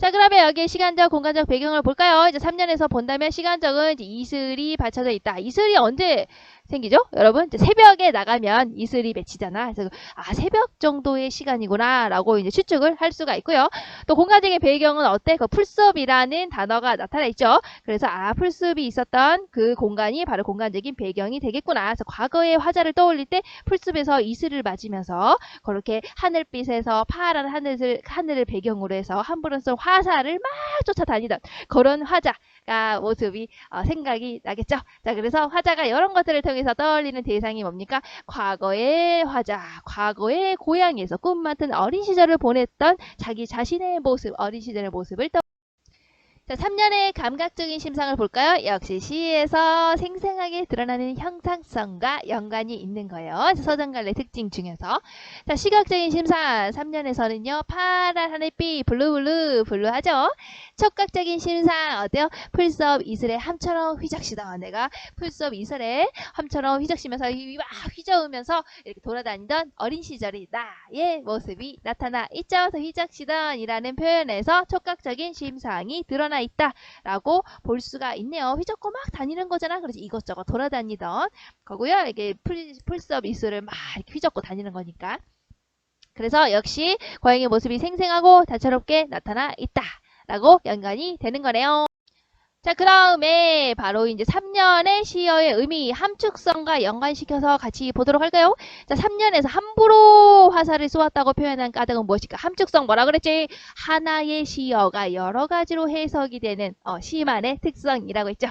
자, 그러면 여기에 시간적, 공간적 배경을 볼까요? 이제 3년에서 본다면 시간적은 이제 이슬이 받쳐져 있다. 이슬이 언제 생기죠? 여러분, 이제 새벽에 나가면 이슬이 맺히잖아. 그래서 새벽 정도의 시간이구나 라고 이제 추측을 할 수가 있고요. 또 공간적인 배경은 어때? 그 풀숲이라는 단어가 나타나 있죠. 그래서 풀숲이 있었던 그 공간이 바로 공간적인 배경이 되겠구나. 그래서 과거의 화자를 떠올릴 때 풀숲에서 이슬을 맞으면서 그렇게 하늘빛에서 파란 하늘을 배경으로 해서 함부로써 화사를 막 쫓아다니던 그런 화자가 모습이 생각이 나겠죠. 자, 그래서 화자가 이런 것들을 통해서 떠올리는 대상이 뭡니까? 과거의 화자, 과거의 고향에서 꿈 같은 어린 시절을 보냈던 자기 자신의 모습, 어린 시절의 모습을 자, 3년의 감각적인 심상을 볼까요? 역시 시에서 생생하게 드러나는 형상성과 연관이 있는 거예요. 서정갈래 특징 중에서. 자, 시각적인 심상 3년에서는요. 파란 하늘빛 블루하죠. 촉각적인 심상 어때요? 풀숲 이슬의 함처럼 휘적시다. 내가 풀숲 이슬의 함처럼 휘적시면서 막 휘저으면서 이렇게 돌아다니던 어린 시절이 나의 모습이 나타나 있죠. 그래서 휘적시던이라는 표현에서 촉각적인 심상이 드러나 있다라고 볼 수가 있네요. 휘젓고 막 다니는 거잖아. 그래서 이것저것 돌아다니던 거고요. 이게 풀숲 이슬을 막 이렇게 휘젓고 다니는 거니까. 그래서 역시 고양이의 모습이 생생하고 다채롭게 나타나 있다라고 연관이 되는 거네요. 자, 그 다음에 바로 이제 3년의 시어의 의미, 함축성과 연관시켜서 같이 보도록 할까요? 자, 3년에서 함부로 화살을 쏘았다고 표현한 까닭은 무엇일까? 함축성 뭐라 그랬지? 하나의 시어가 여러 가지로 해석이 되는 시만의 특성이라고 했죠.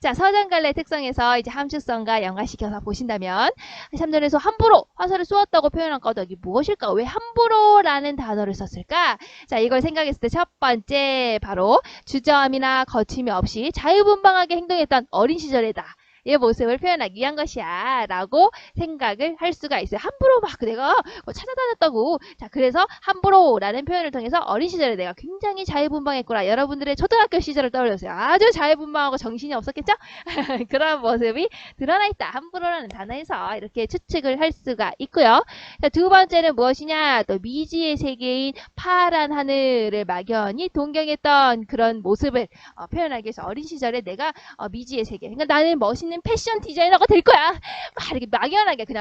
자, 서정갈래 특성에서 이제 함축성과 연관시켜서 보신다면 3년에서 함부로 화살을 쏘았다고 표현한 까닭이 무엇일까? 왜 함부로라는 단어를 썼을까? 자, 이걸 생각했을 때 첫 번째 바로 주저함이나 거침이 없이 자유분방하게 행동했던 어린 시절이다. 이 모습을 표현하기 위한 것이야 라고 생각을 할 수가 있어요. 함부로 막 내가 찾아다녔다고. 자, 그래서 함부로라는 표현을 통해서 어린 시절에 내가 굉장히 자유분방했구나. 여러분들의 초등학교 시절을 떠올렸어요. 아주 자유분방하고 정신이 없었겠죠? 그런 모습이 드러나 있다. 함부로라는 단어에서 이렇게 추측을 할 수가 있고요. 자, 두 번째는 무엇이냐? 또 미지의 세계인 파란 하늘을 막연히 동경했던 그런 모습을 표현하기 위해서 어린 시절에 내가 미지의 세계. 그러니까 나는 멋있는 패션 디자이너가 될 거야. 막 이렇게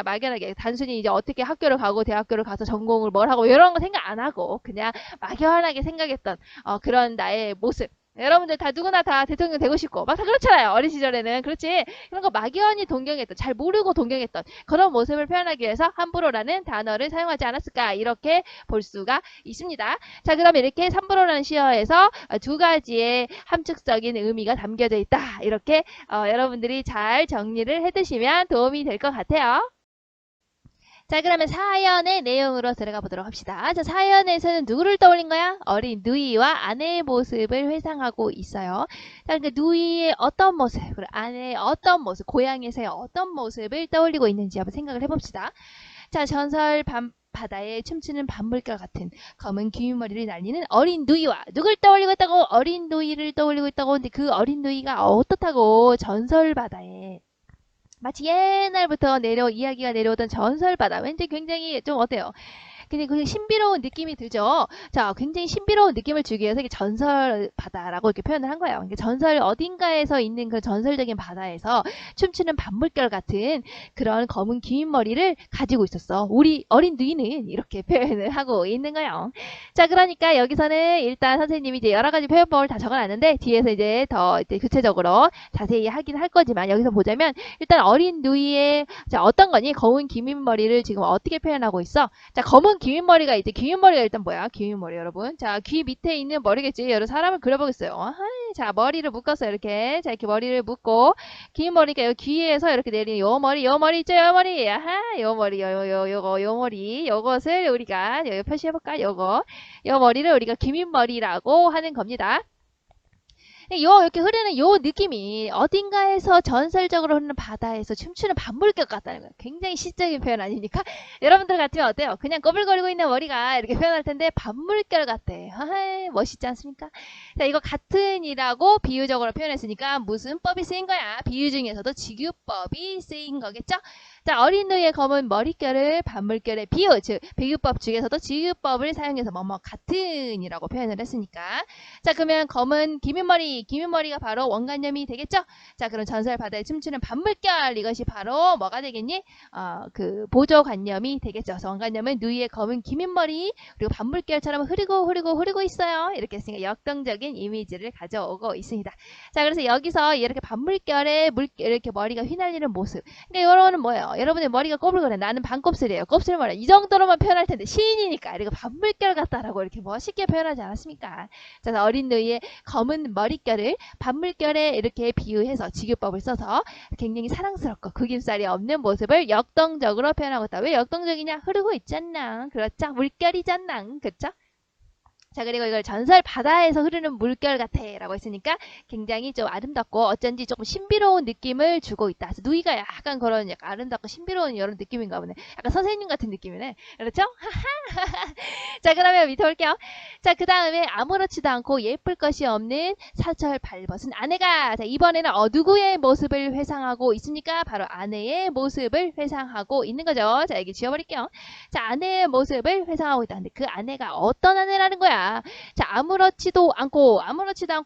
막연하게 단순히 이제 어떻게 학교를 가고 대학교를 가서 전공을 뭘 하고 이런 거 생각 안 하고 그냥 막연하게 생각했던 그런 나의 모습. 여러분들 다 누구나 다 대통령 되고 싶고 막 다 그렇잖아요. 어린 시절에는. 그렇지. 그런 거 막연히 동경했던, 잘 모르고 동경했던 그런 모습을 표현하기 위해서 함부로라는 단어를 사용하지 않았을까 이렇게 볼 수가 있습니다. 자, 그럼 이렇게 함부로라는 시어에서 두 가지의 함축적인 의미가 담겨져 있다. 이렇게 여러분들이 잘 정리를 해두시면 도움이 될 것 같아요. 자, 그러면 사연의 내용으로 들어가 보도록 합시다. 자, 사연에서는 누구를 떠올린 거야? 어린 누이와 아내의 모습을 회상하고 있어요. 자, 그러니까 누이의 어떤 모습, 그리고 아내의 어떤 모습, 고향에서의 어떤 모습을 떠올리고 있는지 한번 생각을 해봅시다. 자, 전설 바다에 춤추는 밤물결 같은 검은 귀머리를 날리는 어린 누이와 누굴 떠올리고 있다고? 어린 누이를 떠올리고 있다고. 근데 그 어린 누이가 어떻다고? 전설 바다에 마치 옛날부터 이야기가 내려오던 전설바다. 왠지 굉장히 좀 어때요? 근데 그 신비로운 느낌이 들죠. 자, 굉장히 신비로운 느낌을 주기 위해서 이게 전설 바다라고 이렇게 표현을 한 거예요. 그러니까 전설 어딘가에서 있는 그 전설적인 바다에서 춤추는 밤물결 같은 그런 검은 긴 머리를 가지고 있었어. 우리 어린 누이는 이렇게 표현을 하고 있는 거예요. 자, 그러니까 여기서는 일단 선생님이 이제 여러 가지 표현법을 다 적어놨는데 뒤에서 이제 더 이제 구체적으로 자세히 하긴 할 거지만 여기서 보자면 일단 어린 누이의 자, 어떤 거니? 검은 긴 머리를 지금 어떻게 표현하고 있어? 자, 검은 귀머리가 있대. 귀머리가 일단 뭐야? 귀머리 여러분. 자, 귀 밑에 있는 머리겠지. 여러 사람을 그려보겠어요. 자, 머리를 묶었어요. 이렇게. 자, 이렇게 머리를 묶고 긴 머리가 여기 귀에서 이렇게 내리는 요 머리 있죠? 요 머리. 요 머리. 요 머리. 요것을 우리가 여기 표시해볼까? 요 머리를 우리가 귀머리라고 하는 겁니다. 이렇게 흐르는 요 느낌이 어딘가에서 전설적으로 흐르는 바다에서 춤추는 밤물결 같다는 거예요. 굉장히 시적인 표현 아닙니까? 여러분들 같으면 어때요? 그냥 꼬불거리고 있는 머리가 이렇게 표현할 텐데 밤물결 같대. 멋있지 않습니까? 자, 이거 같은이라고 비유적으로 표현했으니까 무슨 법이 쓰인 거야? 비유 중에서도 직유법이 쓰인 거겠죠? 자, 어린 누이의 검은 머릿결을 반물결의 비유, 즉 비유법 중에서도 지읒법을 사용해서 뭐뭐 같은이라고 표현을 했으니까. 자, 그러면 검은 기민머리가 바로 원관념이 되겠죠? 자, 그럼 전설 바다에 춤추는 반물결, 이것이 바로 뭐가 되겠니? 그 보조관념이 되겠죠. 그래서 원관념은 누이의 검은 기민머리, 그리고 반물결처럼 흐르고 있어요. 이렇게 했으니까 역동적인 이미지를 가져오고 있습니다. 자, 그래서 여기서 이렇게 반물결에 이렇게 머리가 휘날리는 모습. 그러니까 이거는 뭐예요? 여러분의 머리가 꼬불거려. 나는 반곱슬이에요. 곱슬머리. 이 정도로만 표현할 텐데 시인이니까 이거 반물결 같다라고 이렇게 멋있게 표현하지 않았습니까? 자, 어린 누이의 검은 머릿결을 반물결에 이렇게 비유해서 지교법을 써서 굉장히 사랑스럽고 구김살이 없는 모습을 역동적으로 표현하고 있다. 왜 역동적이냐? 흐르고 있잖아. 그렇죠? 물결이잖아. 그렇죠? 자, 그리고 이걸 전설 바다에서 흐르는 물결 같아 라고 했으니까 굉장히 좀 아름답고 어쩐지 조금 신비로운 느낌을 주고 있다. 그래서 누이가 약간 그런 약간 아름답고 신비로운 이런 느낌인가 보네. 약간 선생님 같은 느낌이네. 그렇죠? 자, 그러면 밑에 볼게요. 자, 그 다음에 아무렇지도 않고 예쁠 것이 없는 사철 발벗은 아내가. 자, 이번에는 누구의 모습을 회상하고 있습니까? 바로 아내의 모습을 회상하고 있는 거죠. 자, 여기 지워버릴게요. 자, 아내의 모습을 회상하고 있다. 근데 그 아내가 어떤 아내라는 거야? 자, 아무렇지도 않고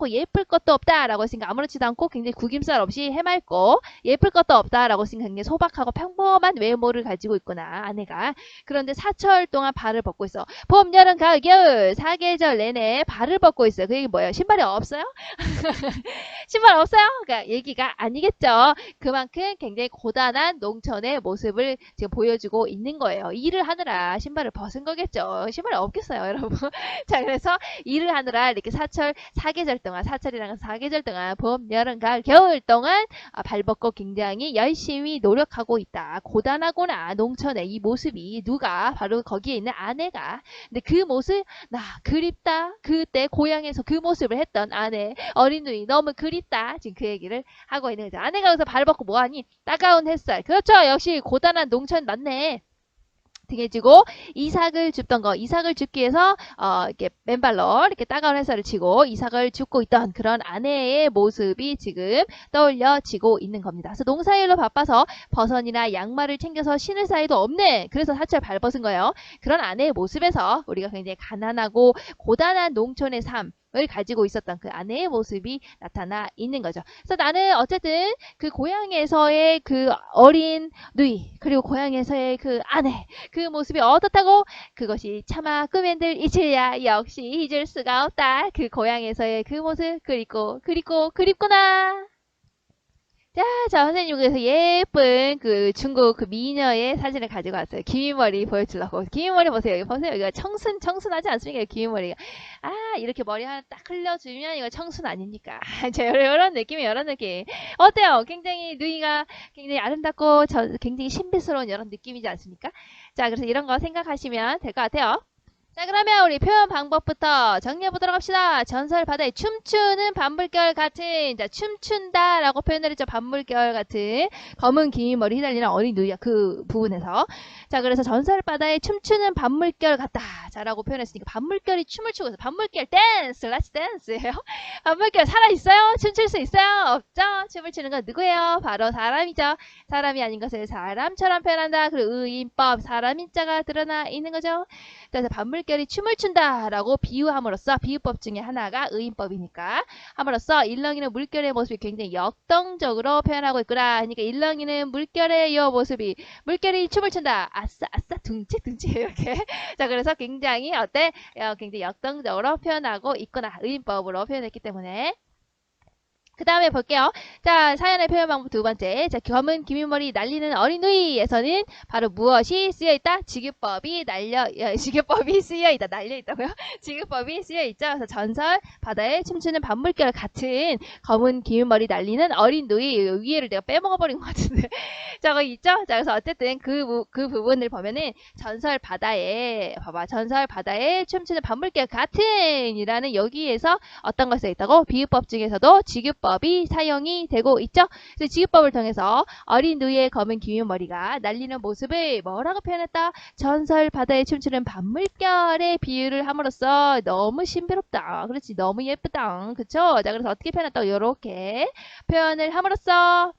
예쁠 것도 없다라고 했으니까 아무렇지도 않고 굉장히 구김살 없이 해맑고 예쁠 것도 없다라고 했으니까 굉장히 소박하고 평범한 외모를 가지고 있구나, 아내가. 그런데 사철 동안 발을 벗고 있어. 봄, 여름, 가을, 겨울 4계절 내내 발을 벗고 있어요. 그 얘기 뭐예요? 신발이 없어요? 신발 없어요? 그러니까 얘기가 아니겠죠. 그만큼 굉장히 고단한 농촌의 모습을 지금 보여주고 있는 거예요. 일을 하느라 신발을 벗은 거겠죠. 신발이 없겠어요, 여러분. 자, 그래서 일을 하느라 이렇게 사계절 동안, 사철이랑 4계절 동안 봄, 여름, 가을, 겨울 동안 발 벗고 굉장히 열심히 노력하고 있다. 고단하구나, 농촌의 이 모습이. 누가? 바로 거기에 있는 아내가. 근데 그 모습, 나 그립다. 그때 고향에서 그 모습을 했던 아내, 어린 누이 너무 그립다. 지금 그 얘기를 하고 있는 거죠. 아내가 여기서 발 벗고 뭐하니? 따가운 햇살. 그렇죠. 역시 고단한 농촌 맞네. 등에 쥐고 이삭을 줍던 거, 이삭을 줍기 위해서 이렇게 맨발로 이렇게 따가운 햇살을 치고 이삭을 줍고 있던 그런 아내의 모습이 지금 떠올려지고 있는 겁니다. 그래서 농사일로 바빠서 버선이나 양말을 챙겨서 신을 사이도 없네. 그래서 사철 발벗은 거예요. 그런 아내의 모습에서 우리가 굉장히 가난하고 고단한 농촌의 삶 을 가지고 있었던 그 아내의 모습이 나타나 있는 거죠. 그래서 나는 어쨌든 그 고향에서의 그 어린 누이, 그리고 고향에서의 그 아내, 그 모습이 어떻다고? 그것이 차마 꿈엔들 이칠야, 역시 잊을 수가 없다. 그 고향에서의 그 모습 그립구나. 자, 선생님 그래서 예쁜 그 중국 그 미녀의 사진을 가지고 왔어요. 기민머리 보여주려고. 기민머리 보세요. 여기 보세요. 이거 청순하지 않습니까? 기민머리가. 이렇게 머리 하나 딱 흘려주면 이거 청순 아닙니까? 자, 이런 느낌이에요. 이런 느낌. 어때요? 굉장히 누이가 굉장히 아름답고 굉장히 신비스러운 이런 느낌이지 않습니까? 자, 그래서 이런 거 생각하시면 될 것 같아요. 자, 그러면 우리 표현 방법부터 정리해보도록 합시다. 전설 바다에 춤추는 반물결 같은, 자, 춤춘다 라고 표현을 했죠. 반물결 같은 검은 긴 머리 휘날리는 어린 누이야, 그 부분에서. 자, 그래서 전설 바다에 춤추는 반물결 같다, 자, 라고 표현했으니까 반물결이 춤을 추고 있어요. 반물결 댄스, 렛츠 댄스예요. 반물결 살아있어요? 춤출 수 있어요? 없죠? 춤을 추는 건 누구예요? 바로 사람이죠. 사람이 아닌 것을 사람처럼 표현한다. 그리고 의인법, 사람 인자가 드러나 있는 거죠. 그래서 반물결이 춤을 춘다 라고 비유함으로써, 비유법 중에 하나가 의인법이니까 함으로써 일렁이는 물결의 모습이 굉장히 역동적으로 표현하고 있구나. 그러니까 일렁이는 물결의 이 모습이, 물결이 춤을 춘다, 아싸 아싸 둥치 이렇게. 자, 그래서 굉장히 어때? 굉장히 역동적으로 표현하고 있구나. 의인법으로 표현했기 때문에. 그 다음에 볼게요. 자, 사연의 표현 방법 두 번째. 자, 검은 기민머리 날리는 어린 누이에서는 바로 무엇이 쓰여있다? 지교법이 쓰여있다. 날려있다고요? 지교법이 쓰여있죠. 그래서 전설 바다에 춤추는 반물결 같은 검은 기민머리 날리는 어린 누이, 위에를 내가 빼먹어버린 것 같은데. 저거 있죠? 자, 그래서 어쨌든 그 부분을 보면은 전설 바다에, 봐봐. 전설 바다에 춤추는 반물결 같은 이라는 여기에서 어떤 걸 써있다고? 비유법 중에서도 지교법이 사용이 되고 있죠. 그래서 지읒법을 통해서 어린 누이의 검은 기민머리가 날리는 모습을 뭐라고 표현했다? 전설 바다에 춤추는 반물결의 비유를 함으로써 너무 신비롭다. 그렇지, 너무 예쁘다. 그쵸? 자, 그래서 어떻게 표현했다? 이렇게 표현을 함으로써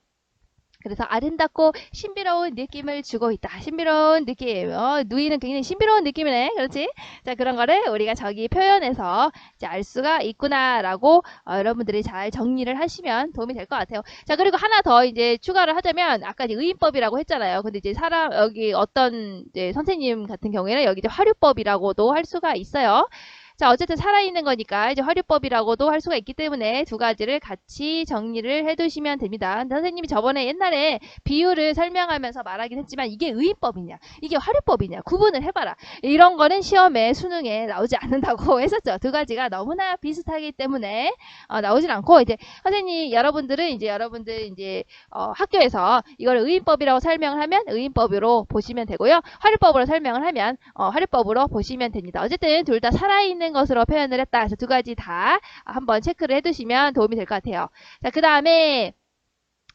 그래서 아름답고 신비로운 느낌을 주고 있다. 신비로운 느낌. 누이는 굉장히 신비로운 느낌이네. 그렇지? 자, 그런 거를 우리가 저기 표현해서 이제 알 수가 있구나라고 여러분들이 잘 정리를 하시면 도움이 될 것 같아요. 자, 그리고 하나 더 이제 추가를 하자면 아까 이제 의인법이라고 했잖아요. 근데 이제 여기 어떤 이제 선생님 같은 경우에는 여기 이제 화류법이라고도 할 수가 있어요. 자, 어쨌든 살아있는 거니까 이제 화류법이라고도 할 수가 있기 때문에 두 가지를 같이 정리를 해두시면 됩니다. 선생님이 저번에 옛날에 비유를 설명하면서 말하긴 했지만 이게 의인법이냐, 이게 화류법이냐 구분을 해봐라. 이런 거는 시험에 수능에 나오지 않는다고 했었죠. 두 가지가 너무나 비슷하기 때문에 나오진 않고 이제 선생님 여러분들 이제 학교에서 이걸 의인법이라고 설명을 하면 의인법으로 보시면 되고요. 화류법으로 설명을 하면 화류법으로 보시면 됩니다. 어쨌든 둘 다 살아있는 것으로 표현을 했다. 그래서 두 가지 다 한번 체크를 해두시면 도움이 될 것 같아요. 자, 그 다음에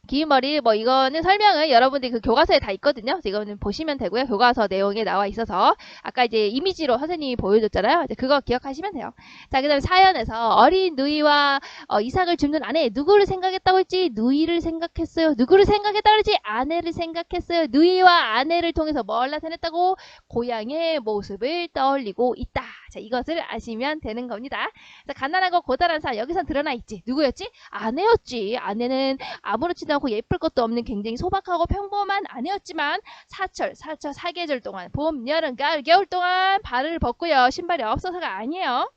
기인머리 뭐 이거는 설명은 여러분들이 그 교과서에 다 있거든요. 그래서 이거는 보시면 되고요. 교과서 내용에 나와 있어서 아까 이제 이미지로 선생님이 보여줬잖아요. 이제 그거 기억하시면 돼요. 자, 그다음에 사연에서 어린 누이와 이삭을 줍는 아내 누구를 생각했다고 했지? 누이를 생각했어요. 누구를 생각했다고 했지? 아내를 생각했어요. 누이와 아내를 통해서 뭘 나타냈다고? 고향의 모습을 떠올리고 있다. 자, 이것을 아시면 되는 겁니다. 자, 가난하고 고단한 삶 여기선 드러나 있지. 누구였지? 아내였지. 아내는 아무렇지도 않고 예쁠 것도 없는 굉장히 소박하고 평범한 아내였지만 사계절 동안 봄, 여름, 가을, 겨울 동안 발을 벗고요. 신발이 없어서가 아니에요.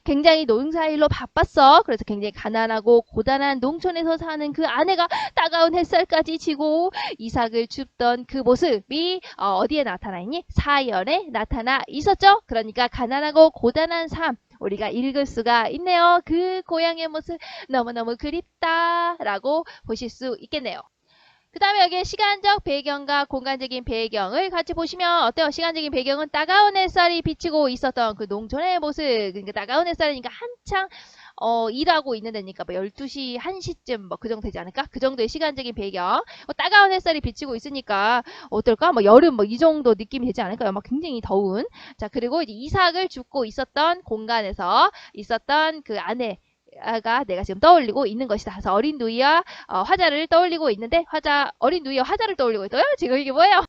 굉장히 농사일로 바빴어. 그래서 굉장히 가난하고 고단한 농촌에서 사는 그 아내가 따가운 햇살까지 지고 이삭을 줍던 그 모습이 어디에 나타나 있니? 사연에 나타나 있었죠. 그러니까 가난하고 고단한 삶 우리가 읽을 수가 있네요. 그 고향의 모습 너무너무 그립다라고 보실 수 있겠네요. 그 다음에 여기 시간적 배경과 공간적인 배경을 같이 보시면 어때요? 시간적인 배경은 따가운 햇살이 비치고 있었던 그 농촌의 모습. 그러니까 따가운 햇살이니까 한창 일하고 있는 데니까 뭐 12시, 1시쯤 뭐 그 정도 되지 않을까? 그 정도의 시간적인 배경. 따가운 햇살이 비치고 있으니까 어떨까? 뭐 여름 뭐 이 정도 느낌이 되지 않을까요? 막 굉장히 더운. 자, 그리고 이제 이삭을 줍고 있었던 공간에서 있었던 그 아내 가 내가 지금 떠올리고 있는 것이다. 그래서 어린 누이와 화자를 떠올리고 있는데 어린 누이와 화자를 떠올리고 있어요. 지금 이게 뭐예요?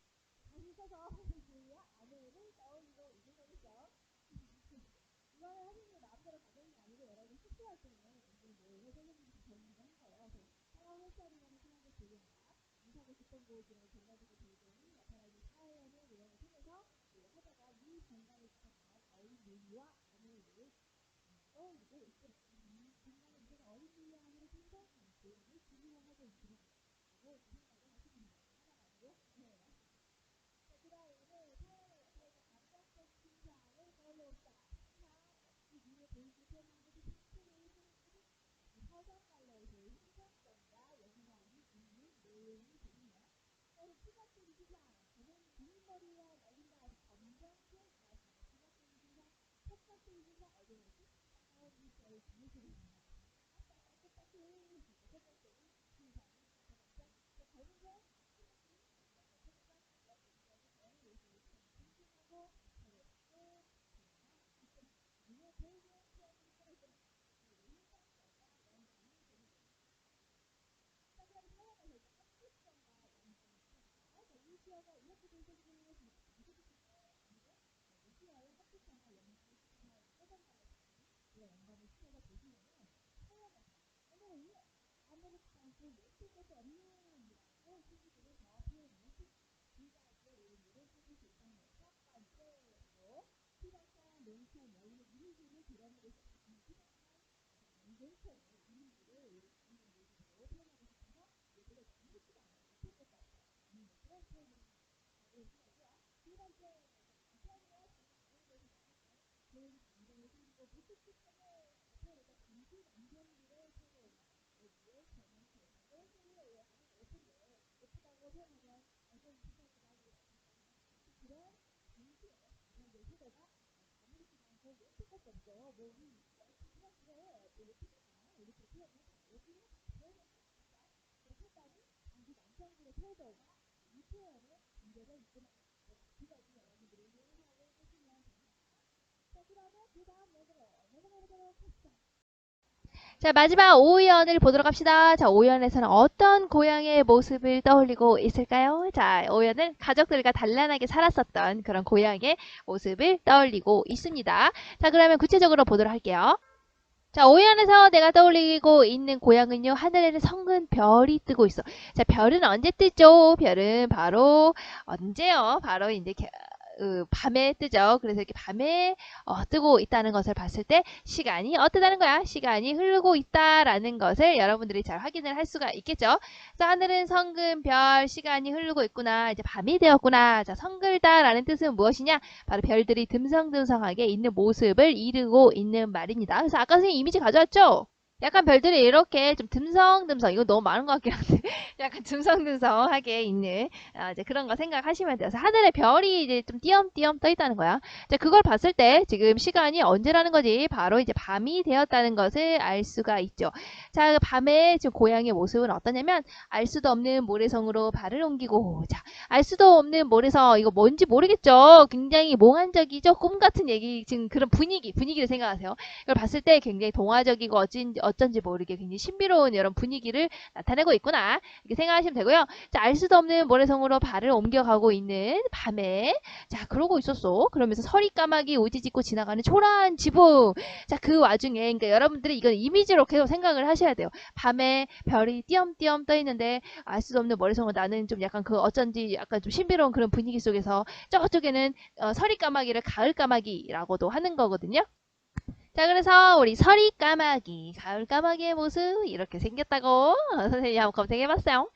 자, 마지막 오연을 보도록 합시다. 자, 오연에서는 어떤 고향의 모습을 떠올리고 있을까요? 자, 오연은 가족들과 단란하게 살았었던 그런 고향의 모습을 떠올리고 있습니다. 자, 그러면 구체적으로 보도록 할게요. 자, 오연에서 내가 떠올리고 있는 고향은요, 하늘에는 성근 별이 뜨고 있어. 자, 별은 언제 뜨죠? 별은 바로 언제요? 바로 이제 밤에 뜨죠. 그래서 이렇게 밤에 뜨고 있다는 것을 봤을 때 시간이 어떠다는 거야? 시간이 흐르고 있다라는 것을 여러분들이 잘 확인을 할 수가 있겠죠. 자, 하늘은 성근 별, 시간이 흐르고 있구나. 이제 밤이 되었구나. 자, 성글다라는 뜻은 무엇이냐? 바로 별들이 듬성듬성하게 있는 모습을 이루고 있는 말입니다. 그래서 아까 선생님 이미지 가져왔죠? 약간 별들이 이렇게 좀 듬성듬성, 이거 너무 많은 것 같긴 한데, 약간 듬성듬성하게 있는, 이제 그런 거 생각하시면 돼요. 그래서 하늘에 별이 이제 좀 띄엄띄엄 떠 있다는 거야. 자, 그걸 봤을 때 지금 시간이 언제라는 거지? 바로 이제 밤이 되었다는 것을 알 수가 있죠. 자, 그 밤에 지금 고향의 모습은 어떠냐면, 알 수도 없는 모래성으로 발을 옮기고, 자, 알 수도 없는 모래성, 이거 뭔지 모르겠죠? 굉장히 몽환적이죠? 꿈 같은 얘기, 지금 그런 분위기를 생각하세요. 이걸 봤을 때 굉장히 동화적이고 어쩐지 모르게 굉장히 신비로운 이런 분위기를 나타내고 있구나. 이렇게 생각하시면 되고요. 자, 알 수도 없는 모래성으로 발을 옮겨가고 있는 밤에, 자, 그러고 있었어. 그러면서 서리 까마귀 우지짓고 지나가는 초라한 지붕. 자, 그 와중에, 그러니까 여러분들이 이건 이미지로 계속 생각을 하셔야 돼요. 밤에 별이 띄엄띄엄 떠 있는데, 알 수도 없는 모래성을 나는 좀 약간 그 어쩐지 약간 좀 신비로운 그런 분위기 속에서 저쪽에는 서리 까마귀를 가을 까마귀라고도 하는 거거든요. 자, 그래서 우리 서리 까마귀, 가을 까마귀의 모습 이렇게 생겼다고 선생님이 한번 검색해봤어요.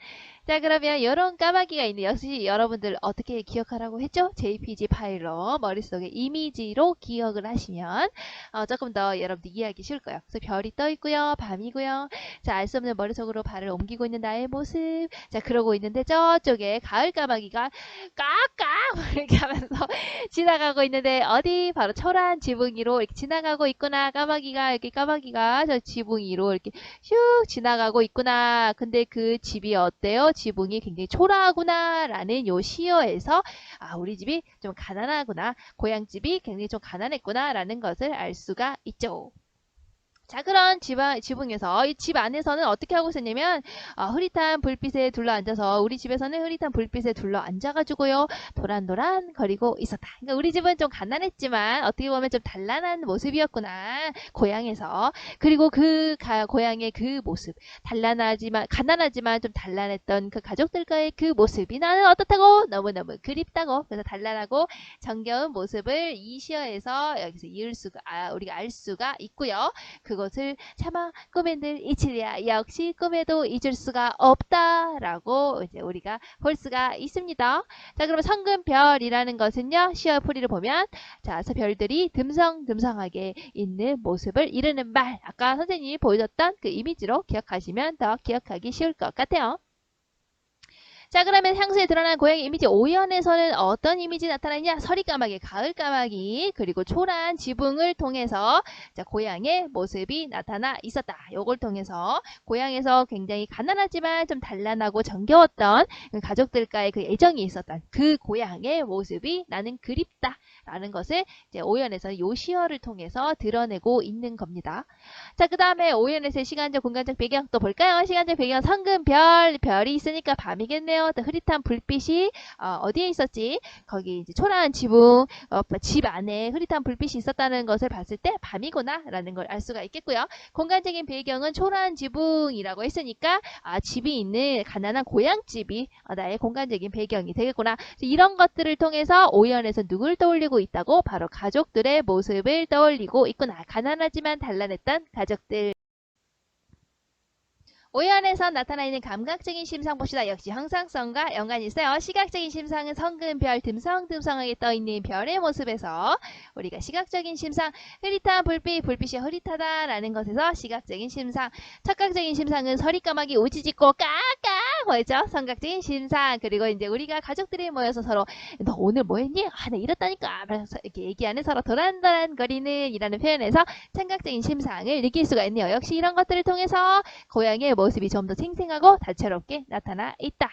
자, 그러면 이런 까마귀가 있는데 역시 여러분들 어떻게 기억하라고 했죠? JPG 파일로 머릿속에 이미지로 기억을 하시면 조금 더 여러분들 이해하기 쉬울 거예요. 그래서 별이 떠 있고요. 밤이고요. 자, 알 수 없는 머릿속으로 발을 옮기고 있는 나의 모습. 자, 그러고 있는데 저쪽에 가을 까마귀가 깍깍 이렇게 하면서 지나가고 있는데 어디 바로 초라한 지붕 위로 이렇게 지나가고 있구나. 까마귀가 저 지붕 위로 이렇게 슉 지나가고 있구나. 근데 그 집이 어때요? 지붕이 굉장히 초라하구나 라는 요 시어에서 우리 집이 좀 가난하구나. 고향집이 굉장히 좀 가난했구나 라는 것을 알 수가 있죠. 자, 그런 지붕에서 이 집 안에서는 어떻게 하고 있었냐면 흐릿한 불빛에 둘러앉아서 우리 집에서는 흐릿한 불빛에 둘러앉아가지고요 도란도란 거리고 있었다. 그러니까 우리 집은 좀 가난했지만 어떻게 보면 좀 단란한 모습이었구나. 고향에서. 그리고 고향의 그 모습, 가난하지만 좀 단란했던 그 가족들과의 그 모습이 나는 어떻다고? 너무너무 그립다고. 그래서 단란하고 정겨운 모습을 이 시어에서 여기서 우리가 알 수가 있고요. 그것을 차마 꿈에는 잊히랴. 역시 꿈에도 잊을 수가 없다라고 이제 우리가 볼 수가 있습니다. 자, 그러면 성근별이라는 것은요. 시어 풀이를 보면 자, 별들이 듬성듬성하게 있는 모습을 이르는 말. 아까 선생님이 보여줬던 그 이미지로 기억하시면 더 기억하기 쉬울 것 같아요. 자, 그러면 향수에 드러난 고양이 이미지 5연에서는 어떤 이미지 나타나냐? 서리 까마귀, 가을 까마귀, 그리고 초라한 지붕을 통해서 자, 고향의 모습이 나타나 있었다. 요걸 통해서 고향에서 굉장히 가난하지만 좀 단란하고 정겨웠던 가족들과의 그 애정이 있었던 그 고향의 모습이 나는 그립다. 라는 것을 이제 5연에서 요 시어를 통해서 드러내고 있는 겁니다. 자, 그 다음에 5연에서의 시간적, 공간적 배경 또 볼까요? 시간적 배경 별이 있으니까 밤이겠네요. 또 흐릿한 불빛이 어디에 있었지? 거기 이제 초라한 지붕, 집 안에 흐릿한 불빛이 있었다는 것을 봤을 때 밤이구나 라는 걸 알 수가 있겠고요. 공간적인 배경은 초라한 지붕이라고 했으니까 집이 있는 가난한 고향집이 나의 공간적인 배경이 되겠구나. 이런 것들을 통해서 5연에서 누굴 떠올리고 있다고? 바로 가족들의 모습을 떠올리고 있구나. 가난하지만 단란했던 가족들. 5연에서 나타나 있는 감각적인 심상 봅시다. 역시 형상성과 연관이 있어요. 시각적인 심상은 성근별 듬성듬성하게 떠있는 별의 모습에서 우리가 시각적인 심상, 흐릿한 불빛이 흐릿하다라는 것에서 시각적인 심상. 촉각적인 심상은 서리까마귀 우지짓고 까까 뭐였죠? 청각적인 심상. 그리고 이제 우리가 가족들이 모여서 서로 너 오늘 뭐 했니? 나 이랬다니까. 이렇게 얘기하는 서로 도란도란 거리는 이라는 표현에서 청각적인 심상을 느낄 수가 있네요. 역시 이런 것들을 통해서 고향의 모습이 좀 더 생생하고 다채롭게 나타나 있다.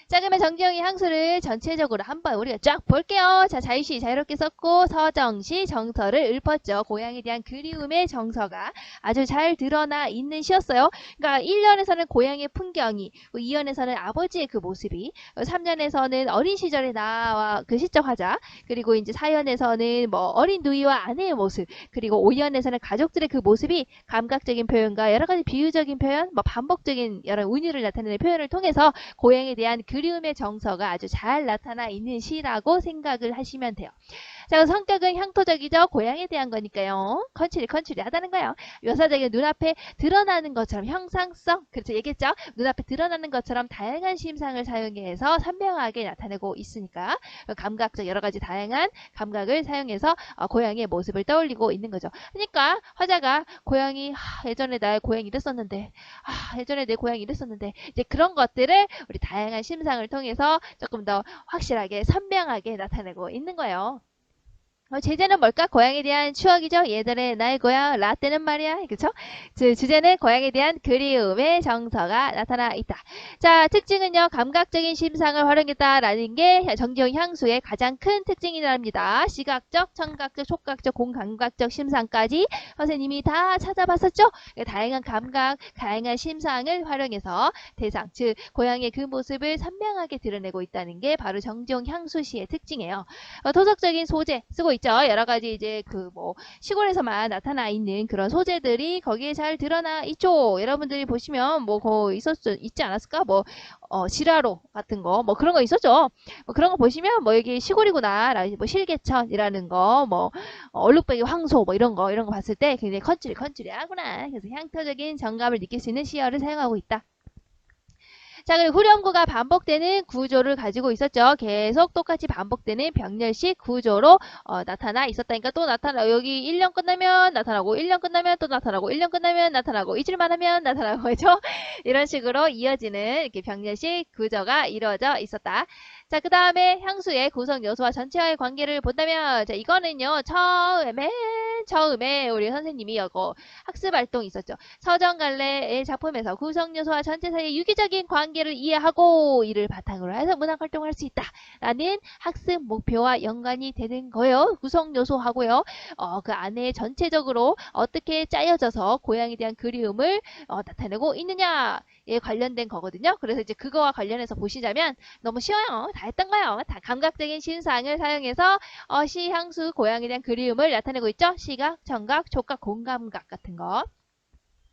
자, 그러면 정지영의 향수를 전체적으로 한번 우리가 쫙 볼게요. 자, 자유시 자유롭게 썼고 서정시 정서를 읊었죠. 고향에 대한 그리움의 정서가 아주 잘 드러나 있는 시였어요. 그러니까 1년에서는 고향의 풍경이, 2년에서는 아버지의 그 모습이, 3년에서는 어린 시절의 나와 그 시적 화자, 그리고 이제 4년에서는 뭐 어린 누이와 아내의 모습, 그리고 5년에서는 가족들의 그 모습이 감각적인 표현과 여러 가지 비유적인 표현, 뭐 반복적인 여러 운율을 나타내는 표현을 통해서 고향에 대한 그리움의 정서가 아주 잘 나타나 있는 시라고 생각을 하시면 돼요. 자, 성격은 향토적이죠. 고향에 대한 거니까요. 컨츄리하다는 거예요. 묘사적인 눈앞에 드러나는 것처럼 형상성, 그렇죠, 얘기했죠. 눈앞에 드러나는 것처럼 다양한 심상을 사용해서 선명하게 나타내고 있으니까 감각적 여러 가지 다양한 감각을 사용해서 고향의 모습을 떠올리고 있는 거죠. 그러니까 화자가 고향이 예전에 나의 고향이 이랬었는데, 예전에 내 고향이 이랬었는데, 이제 그런 것들을 우리 다양한 심상을 통해서 조금 더 확실하게 선명하게 나타내고 있는 거예요. 제재는 뭘까? 고향에 대한 추억이죠. 예전에 나의 고향 라떼는 말이야. 그쵸? 주제는 고향에 대한 그리움의 정서가 나타나 있다. 자, 특징은요. 감각적인 심상을 활용했다라는 게 정지영 향수의 가장 큰 특징이랍니다. 시각적, 청각적, 촉각적, 공감각적 심상까지 선생님이 다 찾아봤었죠. 다양한 감각, 다양한 심상을 활용해서 대상, 즉 고향의 그 모습을 선명하게 드러내고 있다는 게 바로 정지영 향수시의 특징이에요. 토속적인 소재 쓰고 있죠. 여러 가지 이제 그 뭐 시골에서만 나타나 있는 그런 소재들이 거기에 잘 드러나 있죠. 여러분들이 보시면 뭐 있지 않았을까? 뭐 지라로 같은 거 뭐 그런 거 있었죠. 뭐 그런 거 보시면 뭐 여기 시골이구나, 뭐 실개천이라는 거, 뭐 얼룩배기 황소 뭐 이런 거 봤을 때 굉장히 컨츄리하구나. 그래서 향토적인 정감을 느낄 수 있는 시어를 사용하고 있다. 자, 그리고 후렴구가 반복되는 구조를 가지고 있었죠. 계속 똑같이 반복되는 병렬식 구조로 나타나 있었다니까 또 나타나, 여기 1년 끝나면 나타나고, 1년 끝나면 또 나타나고, 1년 끝나면 나타나고, 잊을만 하면 나타나고, 그죠? 이런 식으로 이어지는 이렇게 병렬식 구조가 이루어져 있었다. 자, 그 다음에 향수의 구성 요소와 전체와의 관계를 본다면, 자, 이거는요, 맨 처음에 우리 선생님이 이거 학습 활동 있었죠. 서정갈래의 작품에서 구성 요소와 전체 사이의 유기적인 관계를 이해하고 이를 바탕으로 해서 문학 활동을 할 수 있다 라는 학습 목표와 연관이 되는 거예요. 구성 요소하고요. 그 안에 전체적으로 어떻게 짜여져서 고향에 대한 그리움을 나타내고 있느냐에 관련된 거거든요. 그래서 이제 그거와 관련해서 보시자면 너무 쉬워요. 다 했던 거예요. 다 감각적인 신상을 사용해서 시, 향수, 고향에 대한 그리움을 나타내고 있죠. 시각, 청각, 촉각, 공감각 같은 거.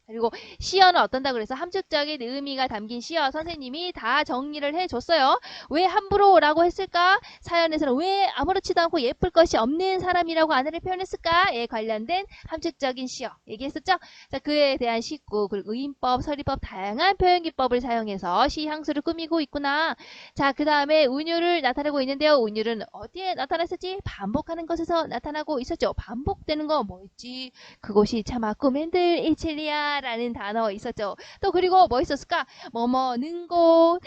그리고 시어는 어떤다 그래서 함축적인 의미가 담긴 시어 선생님이 다 정리를 해줬어요. 왜 함부로라고 했을까? 사연에서는 왜 아무렇지도 않고 예쁠 것이 없는 사람이라고 아내를 표현했을까에 관련된 함축적인 시어 얘기했었죠. 자, 그에 대한 식구, 그리고 의인법, 서리법 다양한 표현기법을 사용해서 시 향수를 꾸미고 있구나. 자, 그 다음에 운율을 나타내고 있는데요. 운율은 어디에 나타났었지? 반복하는 것에서 나타나고 있었죠. 반복되는 거 뭐였지? 그곳이 차마 꿈엔들 이칠리아 라는 단어 있었죠. 또 그리고 뭐 있었을까? 뭐뭐는 곳,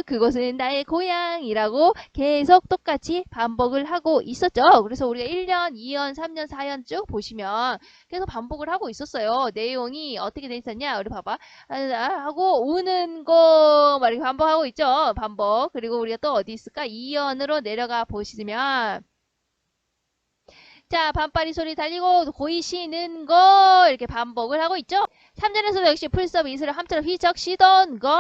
그곳은 나의 고향이라고 계속 똑같이 반복을 하고 있었죠. 그래서 우리가 1년, 2년, 3년, 4년 쭉 보시면 계속 반복을 하고 있었어요. 내용이 어떻게 돼 있었냐? 우리 봐봐. 하고 우는 곳 막 이렇게 반복하고 있죠. 반복. 그리고 우리가 또 어디 있을까? 2년으로 내려가 보시면 자, 반파리 소리 달리고 고이시는 거 이렇게 반복을 하고 있죠. 3절에서도 역시 풀섭 이슬을 함처럼 휘적시던 거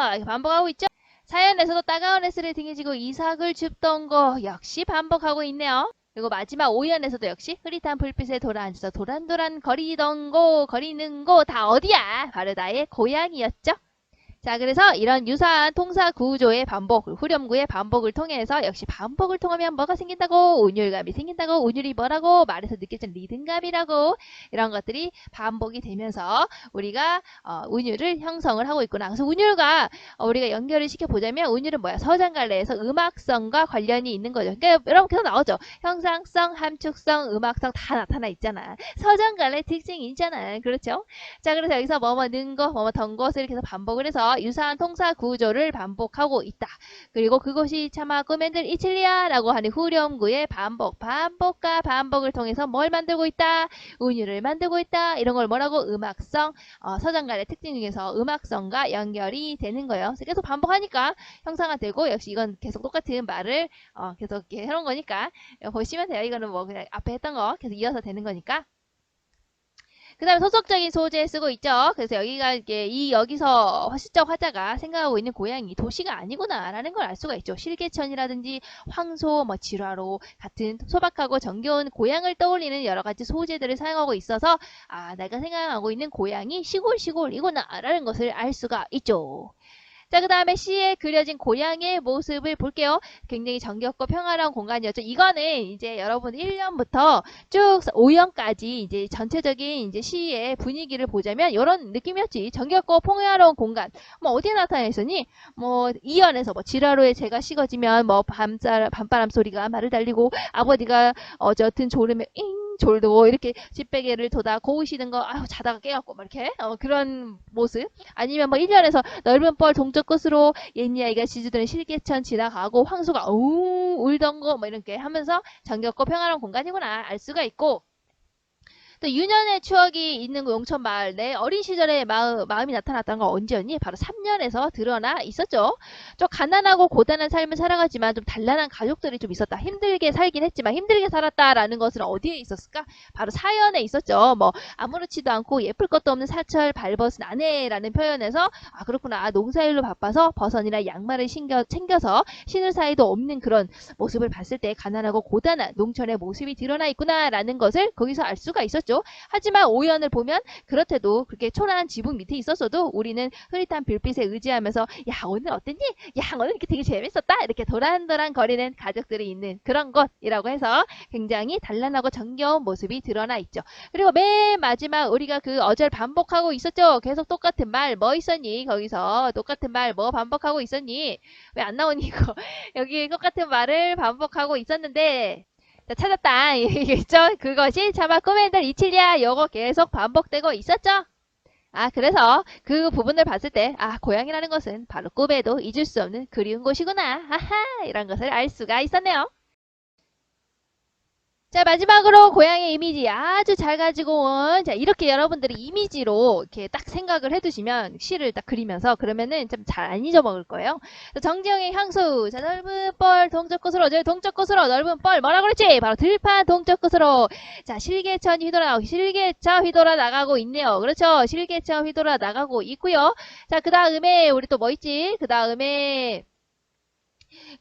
이렇게 반복하고 있죠. 사연에서도 따가운 햇살을 등에 지고 이삭을 줍던 거 역시 반복하고 있네요. 그리고 마지막 5연에서도 역시 흐릿한 불빛에 돌아앉아서 도란도란 거리는 거 다 어디야? 바로 나의 고향이었죠. 자, 그래서 이런 유사한 통사 구조의 반복, 후렴구의 반복을 통해서 역시 반복을 통하면 뭐가 생긴다고? 운율감이 생긴다고? 운율이 뭐라고? 말에서 느껴지는 리듬감이라고? 이런 것들이 반복이 되면서 우리가 운율을 형성을 하고 있구나. 그래서 운율과 우리가 연결을 시켜보자면 운율은 뭐야? 서장갈래에서 음악성과 관련이 있는 거죠. 그러니까 여러분 계속 나오죠. 형상성, 함축성, 음악성 다 나타나 있잖아. 서장갈래 특징이 있잖아. 그렇죠? 자, 그래서 여기서 뭐뭐 는 거, 뭐뭐 던 것을 계속 반복을 해서 계속해서 유사한 통사 구조를 반복하고 있다. 그리고 그것이 차마 꿈엔들 이칠리야 라고 하는 후렴구의 반복과 반복을 통해서 뭘 만들고 있다? 운율을 만들고 있다. 이런 걸 뭐라고? 음악성, 서장간의 특징 중에서 음악성과 연결이 되는 거예요. 그래서 계속 반복하니까 형상화 되고, 역시 이건 계속 똑같은 말을 계속 이렇게 해놓은 거니까 보시면 돼요. 이거는 뭐 그냥 앞에 했던 거 계속 이어서 되는 거니까. 그 다음에 소속적인 소재 쓰고 있죠. 그래서 여기가 여기서 시적 화자가 생각하고 있는 고양이 도시가 아니구나 라는 걸 알 수가 있죠. 실개천이라든지 황소, 진화로 같은 소박하고 정겨운 고향을 떠올리는 여러 가지 소재들을 사용하고 있어서 내가 생각하고 있는 고향이 시골이구나 라는 것을 알 수가 있죠. 자, 그 다음에 시에 그려진 고향의 모습을 볼게요. 굉장히 정겹고 평화로운 공간이었죠. 이거는 이제 여러분 1년부터 쭉 5년까지 이제 전체적인 이제 시의 분위기를 보자면 이런 느낌이었지. 정겹고 평화로운 공간. 뭐 어디에 나타나 있었니? 뭐 2연에서 지라로에 재가 식어지면 밤바람 소리가 말을 달리고 아버지가 어쨌든 졸음에 졸고 이렇게 집베개를 돋아 고우시는 거 자다가 깨갖고 막 이렇게 그런 모습. 아니면 뭐 1년에서 넓은 뻘 동쪽 끝으로 옛이야기가 지주들은 실개천 지나가고 황소가 울던 거 뭐 이렇게 하면서 정겹고 평화로운 공간이구나 알 수가 있고, 또 유년의 추억이 있는 용천 마을 내 어린 시절의 마음이 나타났던 건 언제였니? 바로 3년에서 드러나 있었죠. 좀 가난하고 고단한 삶을 살아가지만 좀 단란한 가족들이 좀 있었다. 힘들게 살긴 했지만 힘들게 살았다라는 것은 어디에 있었을까? 바로 사연에 있었죠. 뭐 아무렇지도 않고 예쁠 것도 없는 사철 발벗은 아내라는 표현에서 그렇구나. 농사일로 바빠서 버선이나 양말을 챙겨서 신을 사이도 없는 그런 모습을 봤을 때 가난하고 고단한 농촌의 모습이 드러나 있구나라는 것을 거기서 알 수가 있었죠. 하지만 오연을 보면 그렇대도 그렇게 초라한 지붕 밑에 있었어도 우리는 흐릿한 불빛에 의지하면서 야 오늘 어땠니? 야 오늘 이렇게 되게 재밌었다. 이렇게 도란도란 거리는 가족들이 있는 그런 곳이라고 해서 굉장히 단란하고 정겨운 모습이 드러나 있죠. 그리고 맨 마지막 우리가 그 어절 반복하고 있었죠. 계속 똑같은 말 뭐 있었니? 거기서 똑같은 말 뭐 반복하고 있었니? 왜 안 나오니 이거? 여기 똑같은 말을 반복하고 있었는데 자, 찾았다. 있죠? 그것이 차마 꿈엔들 이칠리야. 요거 계속 반복되고 있었죠? 그래서 그 부분을 봤을 때 고향이라는 것은 바로 꿈에도 잊을 수 없는 그리운 곳이구나. 하하, 이런 것을 알 수가 있었네요. 자, 마지막으로 고향의 이미지 아주 잘 가지고 온, 자, 이렇게 여러분들이 이미지로 이렇게 딱 생각을 해두시면, 시를 딱 그리면서, 그러면은 좀 잘 안 잊어먹을 거예요. 정지영의 향수. 자, 넓은 뻘 동쪽 끝으로, 동쪽 끝으로, 넓은 뻘, 뭐라 그랬지? 바로 들판 동쪽 끝으로. 자, 실개천 휘돌아 나가고 있네요. 그렇죠? 실개천 휘돌아 나가고 있고요. 자, 그 다음에, 우리 또 뭐 있지? 그 다음에,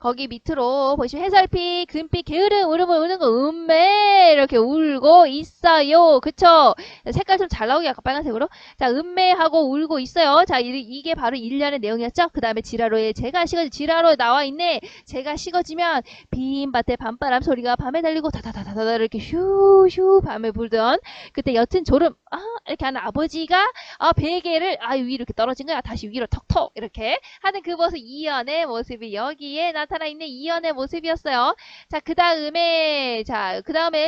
거기 밑으로 보시면 해설피, 금피, 게으름, 울음을 우는 거 음매 이렇게 울고 있어요. 그쵸? 색깔 좀 잘 나오게 아까 빨간색으로. 자, 음매하고 울고 있어요. 자, 이게 바로 1년의 내용이었죠. 그 다음에 지라로에 제가 식어지 지라로에 나와 있네. 제가 식어지면 빈 밭에 밤바람 소리가 밤에 달리고 다다다다다 이렇게 휴휴 밤에 불던 그때 옅은 졸음 이렇게 하는 아버지가 베개를 위로 이렇게 떨어진 거야. 다시 위로 턱턱 이렇게 하는 그 모습, 이연의 모습이 여기에 나타나 있는 이연의 모습이었어요. 자, 그 다음에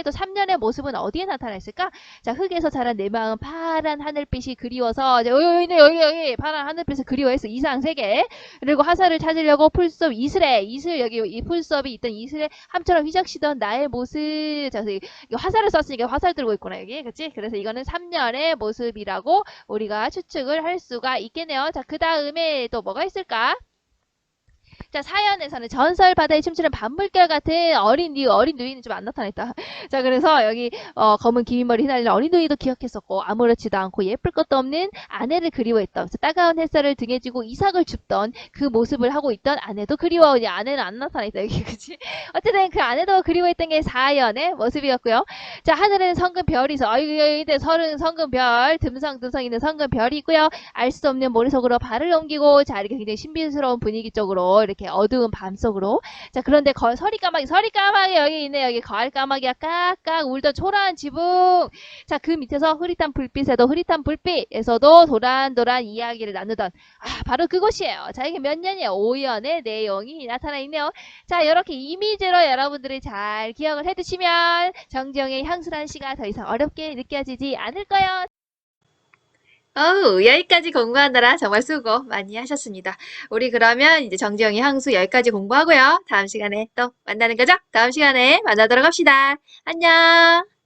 또 3년의 모습은 어디에 나타나 있을까? 자, 흙에서 자란 내 마음 파란 하늘빛이 그리워서 여기 파란 하늘빛을 그리워해서 이상세계. 그리고 화살을 찾으려고 풀숲 이슬에 여기 이 풀숲이 있던 이슬에 함처럼 휘적시던 나의 모습. 자, 이거 화살을 썼으니까 화살 들고 있구나 여기, 그치? 그래서 이거는 3년의 모습이라고 우리가 추측을 할 수가 있겠네요. 자, 그 다음에 또 뭐가 있을까? 자, 사연에서는 전설 바다에 춤추는 밤물결 같은 어린 누이는 좀 안 나타났다. 자, 그래서 여기 검은 긴 머리 휘날리는 어린 누이도 기억했었고 아무렇지도 않고 예쁠 것도 없는 아내를 그리워했던, 따가운 햇살을 등에 지고 이삭을 줍던 그 모습을 하고 있던 아내도 그리워. 아내는 안 나타났다 여기, 그치? 어쨌든 그 아내도 그리워했던 게 사연의 모습이었고요. 자, 하늘에는 성금 별이 있어. 여기 성금 별, 듬성 있는 성금 별이 있고요. 알 수 없는 모래속으로 발을 옮기고, 자, 이렇게 굉장히 신비스러운 분위기 쪽으로 이렇게 어두운 밤 속으로. 자, 그런데 서리 까마귀 여기 있네. 여기 가을 까마귀가 깍깍 울던 초라한 지붕. 자, 그 밑에서 흐릿한 불빛에서도 도란도란 이야기를 나누던 바로 그곳이에요. 자, 이게 몇 년이에요? 5년의 내용이 나타나 있네요. 자, 이렇게 이미지로 여러분들이 잘 기억을 해두시면 정지영의 향수란 시가 더 이상 어렵게 느껴지지 않을 거예요. 여기까지 공부하느라 정말 수고 많이 하셨습니다. 우리 그러면 이제 정지영의 향수 여기까지 공부하고요. 다음 시간에 또 만나는 거죠? 다음 시간에 만나도록 합시다. 안녕!